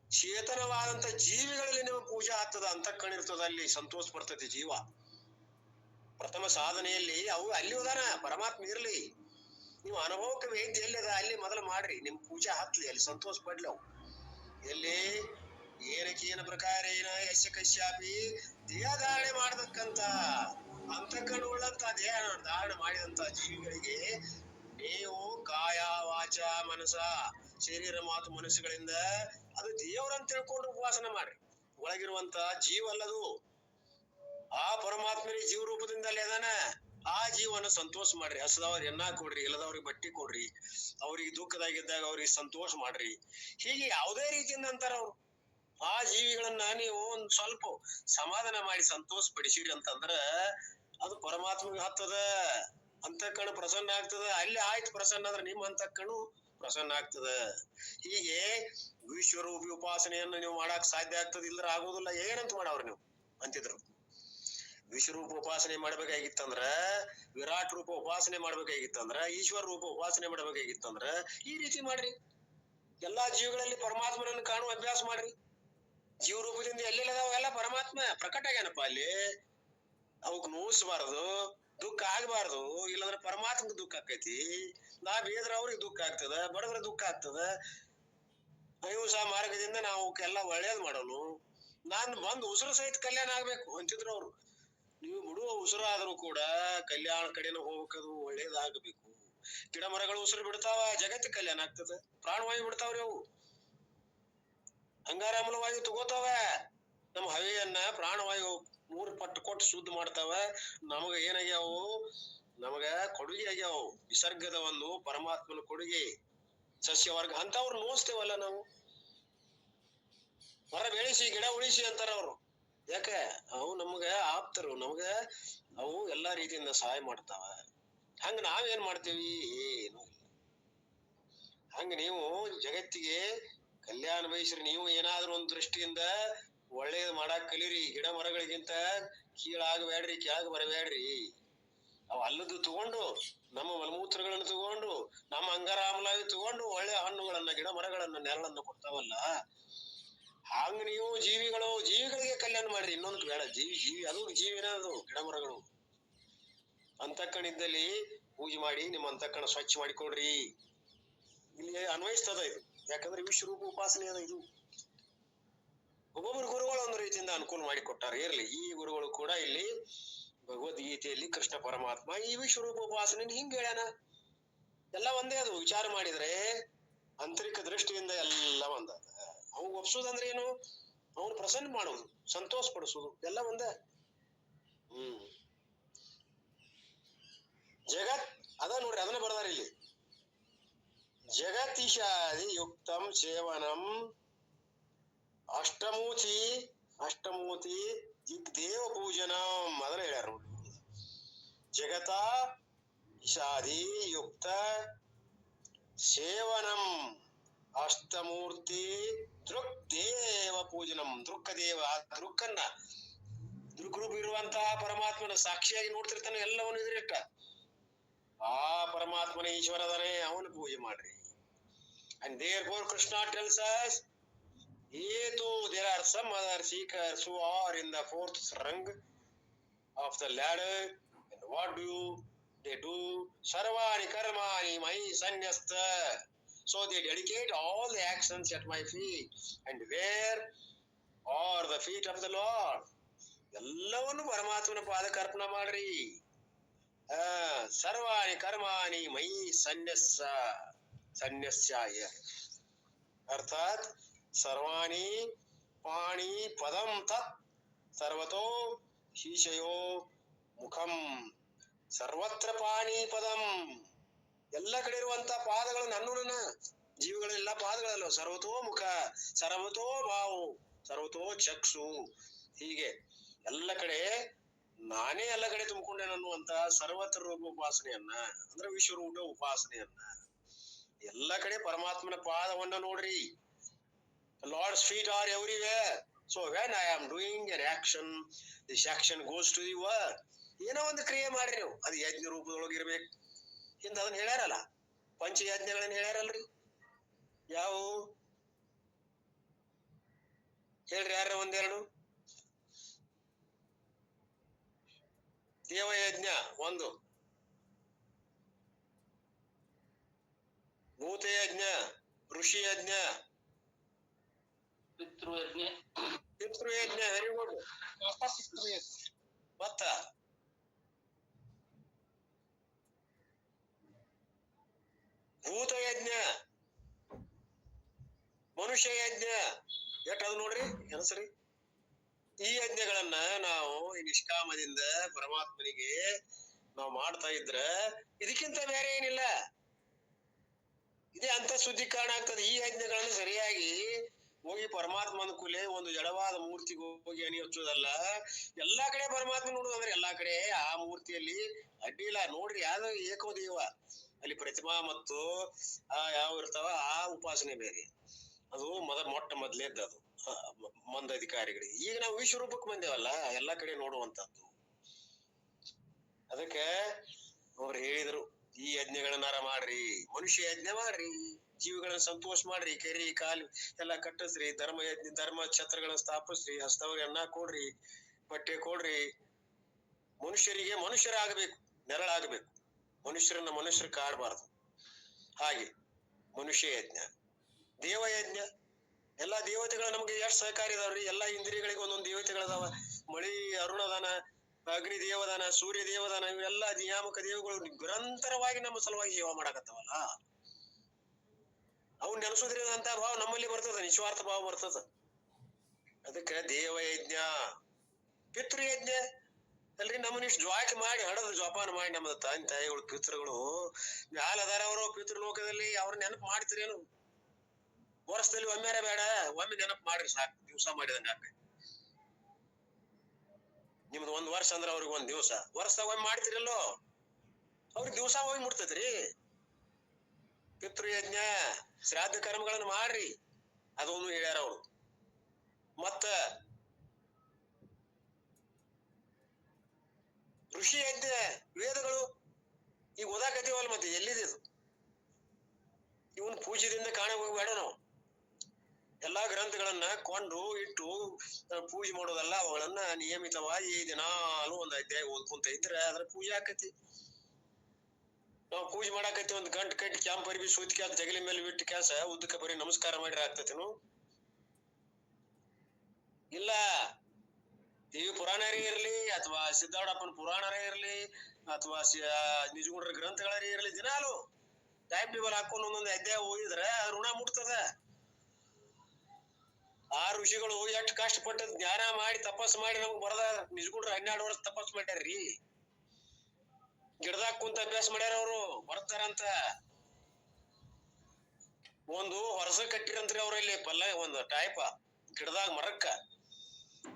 ಚೇತನವಾದಂತ ಜೀವಿಗಳಲ್ಲಿ ನಿಮ್ಮ ಪೂಜೆ ಆಗ್ತದ. ಅಂತಃಕರಣ ಇರ್ತದ, ಅಲ್ಲಿ ಸಂತೋಷ ಬರ್ತದೆ ಜೀವ. ಪ್ರಥಮ ಸಾಧನೆಯಲ್ಲಿ ಅವು ಅಲ್ಲಿ ಉದಾನ ಪರಮಾತ್ಮ ಇರ್ಲಿ. ನೀವು ಅನುಭವಕ್ಕೆ ವೇದ್ಯ ಎಲ್ಲಿ ಅದ ಅಲ್ಲಿ ಮೊದಲು ಮಾಡ್ರಿ, ನಿಮ್ ಪೂಜೆ ಹತ್ಲಿ, ಅಲ್ಲಿ ಸಂತೋಷ ಪಡ್ಲಿ. ಅವು ಎಲ್ಲಿ? ಏನಕ್ಕೇನ ಪ್ರಕಾರ ಏನ ಯಶ ಕಶ್ಯಾಪಿ ದೇಹ ಧಾರಣೆ ಮಾಡತಕ್ಕಂತ ಅಂತಃಕರಣ ಉಳ್ಳಂತ ದೇಹ ಧಾರಣೆ ಮಾಡಿದಂತ ಜೀವಿಗಳಿಗೆ ನೀವು ಕಾಯ ವಾಚ ಮನಸ, ಶರೀರ ಮಾತು ಮನಸ್ಸುಗಳಿಂದ ಅದು ದೇವರಂತ ತಿಳ್ಕೊಂಡು ಉಪಾಸನೆ ಮಾಡ್ರಿ. ಒಳಗಿರುವಂತ ಜೀವ ಅಲ್ಲದು. ಆ ಪರಮಾತ್ಮನೇ ಜೀವ ರೂಪದಿಂದಲೇ ಅದಾನ. ಆ ಜೀವನ ಸಂತೋಷ ಮಾಡ್ರಿ. ಹಸದವ್ರ ಎನ್ನ ಕೊಡ್ರಿ, ಇಲ್ಲದವ್ರಿಗೆ ಬಟ್ಟಿ ಕೊಡ್ರಿ, ಅವ್ರಿಗೆ ದುಃಖದಾಗಿದ್ದಾಗ ಅವ್ರಿಗೆ ಸಂತೋಷ ಮಾಡ್ರಿ. ಹೀಗೆ ಯಾವುದೇ ರೀತಿಯಿಂದ ಅಂತಾರ ಅವ್ರು. ಆ ಜೀವಿಗಳನ್ನ ನೀವು ಒಂದ್ ಸ್ವಲ್ಪ ಸಮಾಧಾನ ಮಾಡಿ ಸಂತೋಷ ಪಡಿಸಿರಿ ಅಂತಂದ್ರ ಅದು ಪರಮಾತ್ಮಗೆ ಹತ್ತದ. ಅಂತಃಕರಣ ಪ್ರಸನ್ನ ಆಗ್ತದ. ಅಲ್ಲಿ ಆಯ್ತು ಪ್ರಸನ್ನ ಅಂದ್ರೆ ನಿಮ್ಮ ಅಂತಃಕರಣ ಪ್ರಸನ್ನ ಆಗ್ತದ. ಹೀಗೆ ವಿಶ್ವರೂಪಿ ಉಪಾಸನೆಯನ್ನು ನೀವು ಮಾಡಕ್ ಸಾಧ್ಯ ಆಗ್ತದ, ಇಲ್ಲರ ಆಗೋದಿಲ್ಲ. ಏನಂತ ಮಾಡವ್ರಿ ನೀವು ಅಂತಿದ್ರು. ವಿಶ್ವರೂಪ ಉಪಾಸನೆ ಮಾಡ್ಬೇಕಾಗಿತ್ತಂದ್ರ, ವಿರಾಟ್ ರೂಪ ಉಪಾಸನೆ ಮಾಡ್ಬೇಕಾಗಿತ್ತಂದ್ರ, ಈಶ್ವರ ರೂಪ ಉಪಾಸನೆ ಮಾಡ್ಬೇಕಾಗಿತ್ತಂದ್ರ ಈ ರೀತಿ ಮಾಡ್ರಿ. ಎಲ್ಲಾ ಜೀವಗಳಲ್ಲಿ ಪರಮಾತ್ಮನನ್ನು ಕಾಣುವ ಅಭ್ಯಾಸ ಮಾಡ್ರಿ. ಜೀವ ರೂಪದಿಂದ ಎಲ್ಲೆಲ್ಲದಾವ ಎಲ್ಲ ಪರಮಾತ್ಮ ಪ್ರಕಟ ಆಗ್ಯಾನಪ್ಪ ಅಲ್ಲಿ. ಅವಕ್ ನೋಯಿಸಬಾರದು, ದುಃಖ ಆಗ್ಬಾರ್ದು. ಇಲ್ಲಾಂದ್ರೆ ಪರಮಾತ್ಮಕ್ ದುಃಖ ಆಕೈತಿ. ನಾವ್ ಬೇದ್ರ ಅವ್ರಿಗೆ ದುಃಖ ಆಗ್ತದ, ಬಡದ್ರ ದುಃಖ ಆಗ್ತದ. ಅಹಿಂಸಾ ಮಾರ್ಗದಿಂದ ನಾವು ಎಲ್ಲ ಒಳ್ಳೇದ್ ಮಾಡೋನು. ನಾನ್ ಬಂದ್ ಉಸಿರು ಸಹಿತ ಕಲ್ಯಾಣ ಆಗ್ಬೇಕು ಅಂತಿದ್ರು ಅವ್ರು. ನೀವು ಬಿಡುವ ಉಸಿರಾದ್ರೂ ಕೂಡ ಕಲ್ಯಾಣ ಕಡೆನ ಹೋಗ್ಬೇಕದು, ಒಳ್ಳೇದಾಗಬೇಕು. ಗಿಡ ಮರಗಳು ಉಸಿರು ಬಿಡ್ತಾವ, ಜಗತ್ತು ಕಲ್ಯಾಣ ಆಗ್ತದ. ಪ್ರಾಣವಾಯು ಬಿಡ್ತಾವ್ರಿ ಅವು, ಅಂಗಾರಾಮ್ಲ ವಾಯು ತಗೋತಾವ. ನಮ್ಮ ಹವೆಯನ್ನ ಪ್ರಾಣವಾಯು 3 ಪಟ್ಟು ಕೊಟ್ಟು ಶುದ್ಧ ಮಾಡ್ತಾವ. ನಮಗ ಏನಾಗ್ಯಾವು, ನಮಗ ಕೊಡುಗೆ ಆಗ್ಯಾವು. ನಿಸರ್ಗದ ಒಂದು ಪರಮಾತ್ಮನ ಕೊಡುಗೆ, ಸಸ್ಯವರ್ಗ. ಅಂತವ್ರು ನೋಸ್ತೇವಲ್ಲ ನಾವು. ಮರ ಬೆಳೆಸಿ ಗಿಡ ಉಳಿಸಿ ಅಂತಾರ ಅವ್ರು. ಯಾಕ? ಅವು ನಮ್ಗ ಆಪ್ತರು, ನಮ್ಗ ಅವು ಎಲ್ಲಾ ರೀತಿಯಿಂದ ಸಹಾಯ ಮಾಡ್ತಾವ. ಹಂಗ ನಾವೇನ್ ಮಾಡ್ತೇವಿ? ಏನು ಇಲ್ಲ. ಹಂಗ ನೀವು ಜಗತ್ತಿಗೆ ಕಲ್ಯಾಣ ಬಯಸ್ರಿ. ನೀವು ಏನಾದ್ರೂ ಒಂದ್ ದೃಷ್ಟಿಯಿಂದ ಒಳ್ಳೇದ್ ಮಾಡಾಕ್ ಕಲೀರಿ. ಗಿಡ ಮರಗಳಿಗಿಂತ ಕೀಳಾಗಬೇಡ್ರಿ, ಕೆಳಗ್ ಬರಬೇಡ್ರಿ. ಅವ್ ಅಲ್ಲದ್ದು ತಗೊಂಡು, ನಮ್ಮ ಮಲಮೂತ್ರಗಳನ್ನ ತಗೊಂಡು, ನಮ್ಮ ಅಂಗಾರಾಮ್ಲಾವಿ ತಗೊಂಡು ಒಳ್ಳೆ ಹಣ್ಣುಗಳನ್ನ, ಗಿಡ ಮರಗಳನ್ನ, ನೆರಳನ್ನ ಕೊಡ್ತಾವಲ್ಲ. ಹಂಗ ನೀವು ಜೀವಿಗಳಿಗೆ ಕಲ್ಯಾಣ ಮಾಡ್ರಿ. ಇನ್ನೊಂದು ಬೇಡ. ಜೀವಿ ಅದು ಜೀವಿನ, ಅದು ಗಿಡ ಮರಗಳು. ಅಂತಃಕರಣ ಇದ್ದಲ್ಲಿ ಪೂಜೆ ಮಾಡಿ ನಿಮ್ಮ ಅಂತಃಕರಣ ಸ್ವಚ್ಛ ಮಾಡಿಕೊಡ್ರಿ. ಇಲ್ಲಿ ಅನ್ವಯಿಸ್ತದ ಇದು. ಯಾಕಂದ್ರೆ ವಿಶ್ವರೂಪ ಉಪಾಸನೆ ಅದ ಇದು. ಒಬ್ಬೊಬ್ಬರು ಗುರುಗಳು ಒಂದು ರೀತಿಯಿಂದ ಅನುಕೂಲ ಮಾಡಿ ಕೊಟ್ಟಾರ. ಇರ್ಲಿ, ಈ ಗುರುಗಳು ಕೂಡ ಇಲ್ಲಿ ಭಗವದ್ಗೀತೆಯಲ್ಲಿ ಕೃಷ್ಣ ಪರಮಾತ್ಮ ಈ ವಿಶ್ವರೂಪ ಉಪಾಸನೆ ಹಿಂಗ್ ಹೇಳ್ಯಾನ. ಎಲ್ಲ ಒಂದೇ ಅದು. ವಿಚಾರ ಮಾಡಿದ್ರೆ ಆಂತರಿಕ ದೃಷ್ಟಿಯಿಂದ ಎಲ್ಲ ಒಂದ. ಅವ್ನು ಒಪ್ಸೋದಂದ್ರೆ ಏನು? ಅವನು ಪ್ರಸನ್ನ ಮಾಡೋದು, ಸಂತೋಷ ಪಡಿಸೋದು, ಎಲ್ಲ ಒಂದೇ. ಜಗತ್ ಅದ ನೋಡ್ರಿ, ಅದನ್ನ ಬರ್ದಾರ ಇಲ್ಲಿ. ಜಗತೀಶಾದಿ ಯುಕ್ತಂ ಸೇವನಂ ಅಷ್ಟಮೂತಿ ದಿಗ್ದೇವ ಪೂಜನಂ. ಅದನ್ನ ಹೇಳ್ಯಾರ ನೋಡಿ. ಜಗತ ಈಶಾದಿ ಯುಕ್ತ ಸೇವನಂ ಅಷ್ಟಮೂರ್ತಿ ದೃಕ್ದೇವ ಪೂಜನಂ. ದೃಕ್ಕದೇವ, ದೃಕ್ಕನ್ನ, ದೃಗ್ರೂಪ ಇರುವಂತಹ ಪರಮಾತ್ಮನ ಸಾಕ್ಷಿಯಾಗಿ ನೋಡ್ತಿರ್ತಾನೆ ಎಲ್ಲವನ್ನು ಎದುರಿಟ್ಟ. ಆ ಪರಮಾತ್ಮನ ಈಶ್ವರದನೇ, ಅವನ ಪೂಜೆ ಮಾಡ್ರಿ. And therefore Krishna tells us, there are some other seekers who are in the 4th rung of the ladder. And what do they do? Sarvani karmani mayi sanyasta. So they dedicate all the actions at my feet. And where are the feet of the Lord? ಎಲ್ಲವನ್ನು ಪರಮಾತ್ಮನ ಪಾದಕ್ಕೆ ಅರ್ಪಣೆ ಮಾಡ್ರಿ. ಸರ್ವಾಣಿ ಕರ್ಮಾಣಿ ಮಯಿ ಸನ್ಯಸ್ಯಾಯ. ಅರ್ಥಾತ್ ಸರ್ವಾಣಿ ಪಾಣಿ ಪದಂ ತತ್ ಸರ್ವತೋ ಶೀಶಯೋ ಮುಖಂ. ಸರ್ವತ್ರ ಪಾಣಿ ಪದಂ. ಎಲ್ಲ ಕಡೆ ಇರುವಂತ ಪಾದಗಳು ನನ್ನೂರನ ಜೀವಿಗಳೆಲ್ಲ ಪಾದಗಳಲ್ಲ. ಸರ್ವತೋ ಮುಖ, ಸರ್ವತೋ ಬಾವು, ಸರ್ವತೋ ಚಕ್ಷು. ಹೀಗೆ ಎಲ್ಲ ಕಡೆ ನಾನೇ ಎಲ್ಲ ಕಡೆ ತುಂಬಿಕೊಂಡೇನೆ ಅನ್ನುವಂತ ಸರ್ವತ್ರ ರೂಪ ಉಪಾಸನೆಯನ್ನ, ಅಂದ್ರೆ ವಿಶ್ವರೂಪ ಉಪಾಸನೆಯನ್ನ, ಎಲ್ಲ ಕಡೆ ಪರಮಾತ್ಮನ ಪಾದವನ್ನ ನೋಡ್ರಿ. Lord's feet are everywhere. So when I am doing an action, this action goes to the world. ಏನೋ ಒಂದು ಕ್ರಿಯೆ ಮಾಡ್ರಿ ನೀವು, ಅದು ಯಜ್ಞ ರೂಪದೊಳಗಿರ್ಬೇಕು. ಇಂದ ಅದನ್ನ ಹೇಳ್ಯಾರಲ್ಲ, ಪಂಚಯಜ್ಞಗಳನ್ನ ಹೇಳ್ಯಾರಲ್ರಿ. ಯಾವ ಹೇಳ್ರಿ, ಯಾರ ಒಂದೆರಡು? ದೇವಯಜ್ಞ ಒಂದು, ಭೂತಯಜ್ಞ, ಋಷಿಯಜ್ಞ, ಪಿತೃಯಜ್ಞ. Very good. ಮತ್ತ ಭೂತಯಜ್ಞ, ಮನುಷ್ಯ ಯಜ್ಞ. ಎಟ್ ಅದು ನೋಡ್ರಿ, ಏನಸರಿ? ಈ ಯಜ್ಞಗಳನ್ನ ನಾವು ಈ ನಿಷ್ಕಾಮದಿಂದ ಪರಮಾತ್ಮನಿಗೆ ನಾವು ಮಾಡ್ತಾ ಇದ್ರ ಇದಕ್ಕಿಂತ ಬೇರೆ ಏನಿಲ್ಲ. ಇದೇ ಅಂತ ಶುದ್ಧೀಕರಣ ಆಗ್ತದೆ. ಈ ಯಜ್ಞಗಳನ್ನು ಸರಿಯಾಗಿ ಹೋಗಿ ಪರಮಾತ್ಮ ಅನುಕೂಲೆ ಒಂದು ಜಡವಾದ ಮೂರ್ತಿಗೆ ಹೋಗಿ ಅಣಿ ಹಚ್ಚೋದಲ್ಲ. ಎಲ್ಲಾ ಕಡೆ ಪರಮಾತ್ಮ ನೋಡುದು ಅಂದ್ರೆ ಎಲ್ಲಾ ಕಡೆ ಆ ಮೂರ್ತಿಯಲ್ಲಿ ಅಡ್ಡಿ ಇಲ್ಲ. ನೋಡ್ರಿ ಯಾವ್ದು ಏಕೋ ದೇವ ಅಲ್ಲಿ ಪ್ರತಿಮಾ ಮತ್ತು ಯಾವ ಇರ್ತಾವ ಆ ಉಪಾಸನೆ ಬೇರೆ. ಅದು ಮೊಟ್ಟ ಮೊದ್ಲೇದ್ದು ಅದು ಮಂದ ಅಧಿಕಾರಿಗಳಿಗೆ. ಈಗ ನಾವು ವಿಶ್ವರೂಪಕ್ಕೆ ಬಂದೇವಲ್ಲ, ಎಲ್ಲಾ ಕಡೆ ನೋಡುವಂತದ್ದು. ಅದಕ್ಕೆ ಅವ್ರು ಹೇಳಿದ್ರು, ಈ ಯಜ್ಞಗಳನ್ನಾರ ಮಾಡ್ರಿ, ಮನುಷ್ಯ ಯಜ್ಞ ಮಾಡ್ರಿ, ಜೀವಿಗಳನ್ನ ಸಂತೋಷ ಮಾಡ್ರಿ, ಕೆರಿ ಕಾಲು ಎಲ್ಲಾ ಕಟ್ಟಿಸ್ರಿ, ಧರ್ಮ ಛತ್ರಗಳನ್ನ ಸ್ಥಾಪಿಸ್ರಿ, ಹಸ್ತವ್ರಿಗೆ ಅನ್ನ ಕೊಡ್ರಿ, ಬಟ್ಟೆ ಕೊಡ್ರಿ. ಮನುಷ್ಯರಿಗೆ ಮನುಷ್ಯರಾಗಬೇಕು, ನೆರಳಾಗಬೇಕು. ಮನುಷ್ಯರನ್ನ ಮನುಷ್ಯರು ಕಾಡಬಾರ್ದು. ಹಾಗೆ ಮನುಷ್ಯ ಯಜ್ಞ, ದೇವಯಜ್ಞ. ಎಲ್ಲಾ ದೇವತೆಗಳು ನಮ್ಗೆ ಎಷ್ಟು ಸಹಕಾರಿ ಇದಾವ್ರಿ. ಎಲ್ಲಾ ಇಂದ್ರಿಯಗಳಿಗೆ ಒಂದೊಂದು ದೇವತೆಗಳದಾವ. ಮಳಿ ಅರುಣದಾನ, ಅಗ್ನಿ ದೇವದಾನ, ಸೂರ್ಯ ದೇವದಾನ, ಇವೆಲ್ಲಾ ನಿಯಾಮಕ ದೇವಗಳು ನಿರಂತರವಾಗಿ ನಮ್ಮ ಸಲುವಾಗಿ ಸೇವಾ ಮಾಡಕತ್ತವಲ್ಲ. ಅವ್ ನೆನಸುದ್ರಿಂದ ಅಂತ ಭಾವ ನಮ್ಮಲ್ಲಿ ಬರ್ತದ, ನಿಸ್ವಾರ್ಥ ಭಾವ ಬರ್ತದ. ಅದಕ್ಕೆ ದೇವಯಜ್ಞ. ಪಿತೃಯಜ್ಞ ಅಲ್ರಿ, ನಮ್ಮನಿಷ್ಟು ಜ್ವಾಕಿ ಮಾಡಿ ಹಡದ ಜೋಪಾನ ಮಾಡಿ ನಮ್ಮ ತಂದೆ ತಾಯಿಗಳು ಪಿತೃಗಳು ಮ್ಯಾಲ ಅದಾರ. ಅವರು ಪಿತೃಲೋಕದಲ್ಲಿ ಅವ್ರ ನೆನಪು ಮಾಡ್ತಿರೇನು? ವರ್ಷದಲ್ಲಿ ಒಮ್ಮೆರ ಬೇಡ, ಒಮ್ಮೆ ನೆನಪು ಮಾಡ್ರಿ ಸಾಕು. ದಿವಸ ಮಾಡಿದಂಗ ನಿಮ್ದು 1 ವರ್ಷ ಅಂದ್ರ ಅವ್ರಿಗೆ 1 ದಿವಸ. ವರ್ಷದಾಗ ಒಮ್ಮೆ ಮಾಡ್ತಿರಲ್ಲೋ, ಅವ್ರಿಗೆ ದಿವಸ ಹೋಗಿ ಮುಟ್ತೈತ್ರಿ. ಪಿತೃಯಜ್ಞ, ಶ್ರಾದ್ದ ಕರ್ಮಗಳನ್ನ ಮಾಡ್ರಿ, ಅದೊಂದು ಹೇಳ್ಯಾರ ಅವ್ರು. ಮತ್ತ ಋಷಿ ಯಜ್ಞ, ವೇದಗಳು ಈಗ ಓದಾಕತ್ತೀವಲ್ಲ, ಮತ್ತೆ ಎಲ್ಲಿದೆ ಇವನ್ ಪೂಜೆದಿಂದ ಕಾಣ ಹೋಗ್ಬೇಡ. ನಾವು ಎಲ್ಲಾ ಗ್ರಂಥಗಳನ್ನ ಕೊಂಡು ಇಟ್ಟು ಪೂಜೆ ಮಾಡೋದಲ್ಲ, ಅವುಗಳನ್ನ ನಿಯಮಿತವಾಗಿ ದಿನಾಲು ಒಂದ್ ಅಧ್ಯಾಯ ಓದ್ಕೊಂತ ಇದ್ರೆ ಅದ್ರ ಪೂಜೆ ಆಕತಿ. ನಾವು ಪೂಜೆ ಮಾಡಾಕತ್ತಿ, ಒಂದ್ ಗಂಟು ಕಟ್ಟಿ ಕ್ಯಾಂಪ್ ಅರಿಬಿ ಸೂತಿಕೆ ಅಂತ ಜಗಲಿ ಮೇಲೆ ಬಿಟ್ಟು ಕ್ಯಾಸ ಉದ್ದಕ್ಕೆ ಬರೀ ನಮಸ್ಕಾರ ಮಾಡಿರ ಆಗ್ತತೇನು? ಇಲ್ಲ. ಈ ಪುರಾಣರೇ ಇರ್ಲಿ, ಅಥವಾ ಸಿದ್ದಾರೂಢಪ್ಪನ ಪುರಾಣರೇ ಇರ್ಲಿ, ಅಥವಾ ನಿಜಗುಣರ ಗ್ರಂಥಗಳರೇ ಇರ್ಲಿ, ದಿನಾಲು ಟೈಮ್ ಟೇಬಲ್ ಹಾಕೊಂಡು ಒಂದೊಂದು ಅಧ್ಯಾಯ ಓದಿದ್ರೆ ಋಣ ಮುಟ್ತದ. ಆ ಋಷಿಗಳು ಎಷ್ಟು ಕಷ್ಟಪಟ್ಟು ಜ್ಞಾನ ಮಾಡಿ ತಪಸ್ಸು ಮಾಡಿ ನಮ್ಗೆ ಬರದ. ನಿಜಗುಣ್ರ 12 ವರ್ಷ ತಪಸ್ಸು ಮಾಡ್ಯಾರ್ರಿ. ಗಿಡದಾಗ ಕುಂತ ಅಭ್ಯಾಸ ಮಾಡ್ಯಾರ ಅವರು, ಬರ್ತಾರಂತ. ಒಂದು ಹೊರಸ ಕಟ್ಟಿರಂತ್ರಿ ಅವ್ರಲ್ಲಿ ಪಲ್ಲ, ಒಂದು ಟೈಪ ಗಿಡದಾಗ ಮರಕ್ಕ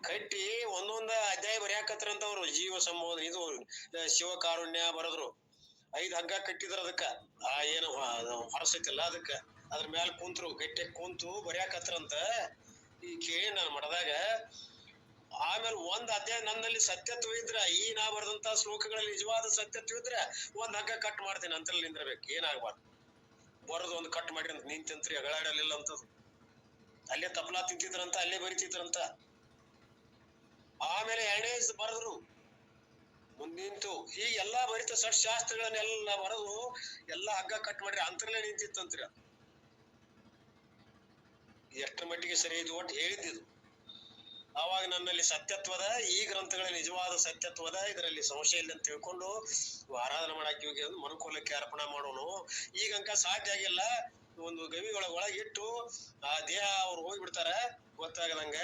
ಕಟ್ಟಿ ಒಂದೊಂದ ಅಧ್ಯಾಯ ಬರೆಯಾಕತ್ರಂತ ಅವ್ರು. ಜೀವ ಸಂಬೋಧನೆ, ಇದು ಶಿವಕಾರುಣ್ಯ ಬರದ್ರು. 5 ಹಗ್ಗ ಕಟ್ಟಿದ್ರ ಅದಕ್ಕ, ಆ ಏನು ಹೊರಸೈತಿಲ್ಲ ಅದಕ್ಕ. ಅದ್ರ ಮ್ಯಾಲ ಕುಂತ್ರು, ಗಟ್ಟಿ ಕುಂತು ಬರೆಯಾಕತ್ರಂತ. ಈ ಕೇಳಿ ನಾನು ಮಠದಾಗ. ಆಮೇಲೆ ಒಂದ್ ಅಧ್ಯಾಯ ನನ್ನಲ್ಲಿ ಸತ್ಯತ್ವ ಇದ್ರ, ಈ ನಾ ಬರೆದಂತ ಶ್ಲೋಕಗಳಲ್ಲಿ ನಿಜವಾದ ಸತ್ಯತ್ವ ಇದ್ರ 1 ಹಗ್ಗ ಕಟ್ ಮಾಡ್ತೀನಿ, ಅಂತಲ್ಲಿ ನಿಂದ್ರಬೇಕು, ಏನಾಗ್ಬಾರ್ದು. ಬರದು ಒಂದು ಕಟ್ ಮಾಡಿ ಅಂತ ನಿಂತಂತ್ರಿ, ಅಗಳಾಡಲಿಲ್ಲ ಅಂತದ್ದು. ಅಲ್ಲೇ ತಪ್ಲಾ ತಿಂತಿದ್ರಂತ, ಅಲ್ಲೇ ಬರಿತಿದ್ರಂತ. ಆಮೇಲೆ 2ನೇ ಬರೆದ್ರು, ಮುಂದಿಂತು ಈ ಎಲ್ಲಾ ಬರಿತ ಶಾಸ್ತ್ರಗಳನ್ನೆಲ್ಲ ಬರೆದು ಎಲ್ಲಾ ಹಗ್ಗ ಕಟ್ ಮಾಡ್ರಿ, ಅಂತರಲ್ಲೇ ನಿಂತಿತ್ತಂತ್ರಿ. ಎಷ್ಟರ ಮಟ್ಟಿಗೆ ಸರಿ ಇದು ಒಟ್ಟು ಹೇಳಿದ್ದು. ಆವಾಗ ನನ್ನಲ್ಲಿ ಸತ್ಯತ್ವದ, ಈ ಗ್ರಂಥಗಳ ನಿಜವಾದ ಸತ್ಯತ್ವದ, ಇದರಲ್ಲಿ ಸಂಶಯ ಇಲ್ಲ ಅಂತ ತಿಳ್ಕೊಂಡು ಆರಾಧನೆ ಮಾಡಾಕಿ ಹೋಗಿ ಮನುಕುಲಕ್ಕೆ ಅರ್ಪಣ ಮಾಡೋನು. ಈಗಂಕ ಸಾಧ್ಯ ಆಗಿಲ್ಲ. ಒಂದು ಗವಿ ಒಳಗಿಟ್ಟು ಆ ದೇಹ ಅವ್ರು ಹೋಗ್ಬಿಡ್ತಾರ, ಗೊತ್ತಾಗದಂಗ.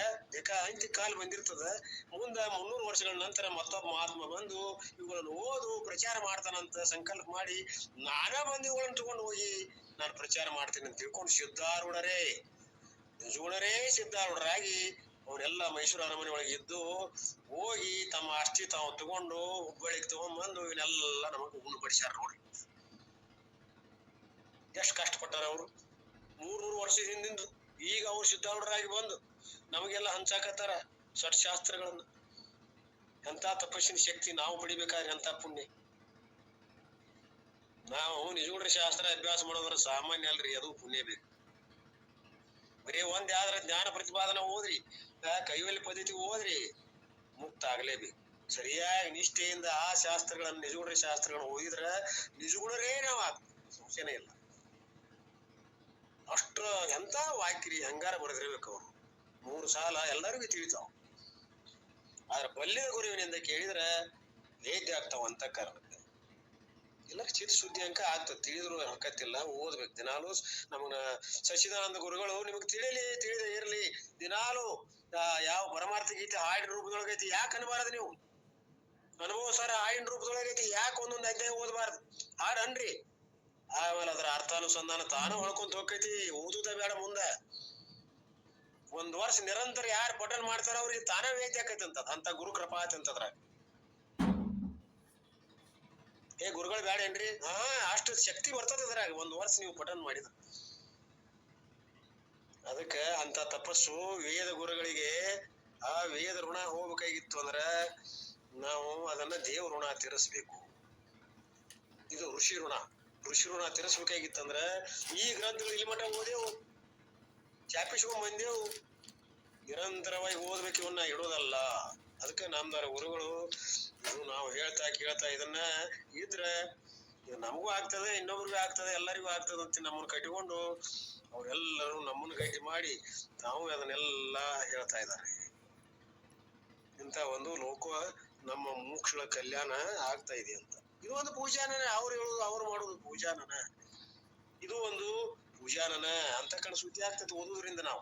ಅಂತಿ ಕಾಲ ಬಂದಿರ್ತದ. ಮುಂದ 300 ವರ್ಷಗಳ ನಂತರ ಮತ್ತೊಬ್ಬ ಮಹಾತ್ಮ ಬಂದು ಇವುಗಳನ್ನು ಓದು ಪ್ರಚಾರ ಮಾಡ್ತಾನಂತ ಸಂಕಲ್ಪ ಮಾಡಿ, ನಾನಾ ಬಂದು ಇವುಗಳನ್ನ ತಗೊಂಡು ಹೋಗಿ ನಾನು ಪ್ರಚಾರ ಮಾಡ್ತೀನಿ ಅಂತ ತಿಳ್ಕೊಂಡು ಸಿದ್ಧಾರೂಢರೇ, ನಿಜಗುಣರೇ ಸಿದ್ಧಾರೂಢರಾಗಿ ಅವರೆಲ್ಲ ಮೈಸೂರು ಅರಮನೆ ಒಳಗೆ ಇದ್ದು ಹೋಗಿ ತಮ್ಮ ಆಸ್ತಿ ತಾವು ತಗೊಂಡು ಹುಬ್ಬಳ್ಳಿಗೆ ತಗೊಂಡ್ಬಂದು ಇವನ್ನೆಲ್ಲ ನಮಗ್ ಉಣಬಡಿಸ್ಯಾರ. ನೋಡ್ರಿ ಎಷ್ಟು ಕಷ್ಟಪಟ್ಟಾರ ಅವರು 300 ವರ್ಷದ ಹಿಂದಿಂದು. ಈಗ ಅವ್ರು ಸಿದ್ಧಾರೂಢರಾಗಿ ಬಂದು ನಮಗೆಲ್ಲ ಹಂಚಾಕತ್ತಾರ ಷಟ್ಶಾಸ್ತ್ರಗಳನ್ನ. ಎಂತ ತಪಸ್ಸಿನ ಶಕ್ತಿ ನಾವು ಪಡಿಬೇಕಾದ್ರೆ, ಎಂತ ಪುಣ್ಯ. ನಾವು ನಿಜಗುಣ ಶಾಸ್ತ್ರ ಅಭ್ಯಾಸ ಮಾಡೋದ್ರ ಸಾಮಾನ್ಯ ಅಲ್ರಿ, ಅದು ಪುಣ್ಯ ಬೇಕು. ಬರೀ ಒಂದ್ ಯಾವ್ದಾರ ಜ್ಞಾನ ಪ್ರತಿಪಾದನ ಓದ್ರಿ, ಕೈವಲ್ಯ ಪದ್ಧತಿ ಓದ್ರಿ, ಮುಕ್ತ ಆಗ್ಲೇಬೇಕು. ಸರಿಯಾಗಿ ನಿಷ್ಠೆಯಿಂದ ಆ ಶಾಸ್ತ್ರಗಳನ್ನ, ನಿಜಗುಣ ಶಾಸ್ತ್ರಗಳನ್ನ ಓದಿದ್ರ ನಿಜಗುಣರೇ ನಾವು ಸಂಶಯನೇ ಇಲ್ಲ. ಅಷ್ಟು ಎಂತ ವಾಕ್ರಿ ಹಂಗಾರ ಬರೆದಿರ್ಬೇಕು ಅವ್ರು. 3 ಸಾಲ ಎಲ್ಲರಿಗೂ ತಿಳಿತಾವ. ಆದ್ರ ಬಲ್ಯದ ಗುರುವಿನಿಂದ ಕೇಳಿದ್ರ ವೇದ್ಯ ಆಗ್ತಾವ ಅಂತ ಕಾರಣಕ್ಕೆ. ಎಲ್ಲರೂ ಚಿತ್ ಸುದ್ದಿ ಅಂಕ ಆಗ್ತದೆ, ತಿಳಿದ್ರು ಹಕ್ಕತ್ತಿಲ್ಲ, ಓದ್ಬೇಕು ದಿನಾಲು. ನಮಗ ಸಚ್ಚಿದಾನಂದ ಗುರುಗಳು ನಿಮಗ್ ತಿಳಿದೇ ಇರ್ಲಿ, ದಿನಾಲು ಯಾವ ಪರಮಾರ್ಥ ಗೀತೆ ಹಾಡಿನ ರೂಪದೊಳಗೈತಿ ಯಾಕೆ ಅನ್ಬಾರದು ನೀವು? ಅನುಭವ ಸರ್ ಹಾಡಿನ ರೂಪದೊಳಗೈತಿ ಯಾಕೆ ಒಂದೊಂದು ಅಧ್ಯಾಯ ಓದಬಾರ್ದು? ಹಾಡ್ ಅನ್ರಿ, ಆಮೇಲೆ ಅದ್ರ ಅರ್ಥಾನುಸಂಧಾನ ತಾನು ಹೊಳ್ಕೊಂತ ಹೋಗ್ತೈತಿ. ಓದುದ ಬೇಡ ಮುಂದ. ಒಂದ್ ವರ್ಷ ನಿರಂತರ ಯಾರು ಪಠನ್ ಮಾಡ್ತಾರ ಅವ್ರಿಗೆ ತಾನೇ ವೇದ್ಯ ಆಕೈತಿ ಅಂತ ಗುರು ಕೃಪಾತ್ ಅಂತದ್ರಾಗ. ಗುರುಗಳು ಬೇಡ ಏನ್ರಿ? ಅಷ್ಟು ಶಕ್ತಿ ಬರ್ತದ ಅದ್ರಾಗ ಒಂದ್ ವರ್ಷ ನೀವು ಪಠನ್ ಮಾಡಿದ. ಅದಕ್ಕ ಅಂತ ತಪಸ್ಸು ವೇದ ಗುರುಗಳಿಗೆ ಆ ವೇದ ಋಣ ಹೋಗ್ಬೇಕಾಗಿತ್ತು ಅಂದ್ರ ನಾವು ಅದನ್ನ ದೇವ ಋಣ ತೀರಿಸ್ಬೇಕು. ಇದು ಋಷಿ ಋಣ. ಋಷಿ ಋಣ ತೀರಿಸ್ಬೇಕಾಗಿತ್ತಂದ್ರ ಈ ಗ್ರಂಥಗಳು ಇಲ್ಲಿ ಮಠ ಓದೇವು, ಚಾಪಿಸ್ಕೊಂಡ್ ಬಂದೇವು, ನಿರಂತರವಾಗಿ ಓದ್ಬೇಕು. ಇವನ್ನ ಇಡೋದಲ್ಲ. ಅದಕ್ಕೆ ನಾಮದಾರ ಗುರುಗಳು ಇದು ನಾವು ಹೇಳ್ತಾ ಕೇಳ್ತಾ ಇದನ್ನ ಇದ್ರ ಇದು ನಮಗೂ ಆಗ್ತದೆ, ಇನ್ನೊಬ್ರಿಗೂ ಆಗ್ತದೆ, ಎಲ್ಲರಿಗೂ ಆಗ್ತದೆ ಅಂತ ನಮ್ಮನ್ನ ಕಟ್ಟಿಕೊಂಡು ಅವ್ರೆಲ್ಲರೂ ನಮ್ಮನ್ನ ಗಟ್ಟಿ ಮಾಡಿ ನಾವು ಅದನ್ನೆಲ್ಲ ಹೇಳ್ತಾ ಇದ್ದಾರೆ. ಇಂತ ಒಂದು ಲೋಕ ನಮ್ಮ ಮೋಕ್ಷಳ ಕಲ್ಯಾಣ ಆಗ್ತಾ ಇದೆ ಅಂತ. ಇದು ಒಂದು ಪೂಜಾನನ. ಅವ್ರು ಹೇಳುದು ಅವ್ರು ಮಾಡುದು ಪೂಜಾನನ. ಇದು ಒಂದು ಪೂಜಾನನ ಅಂತ ಸುದ್ದಿ ಆಗ್ತದೆ ಓದುದ್ರಿಂದ ನಾವು.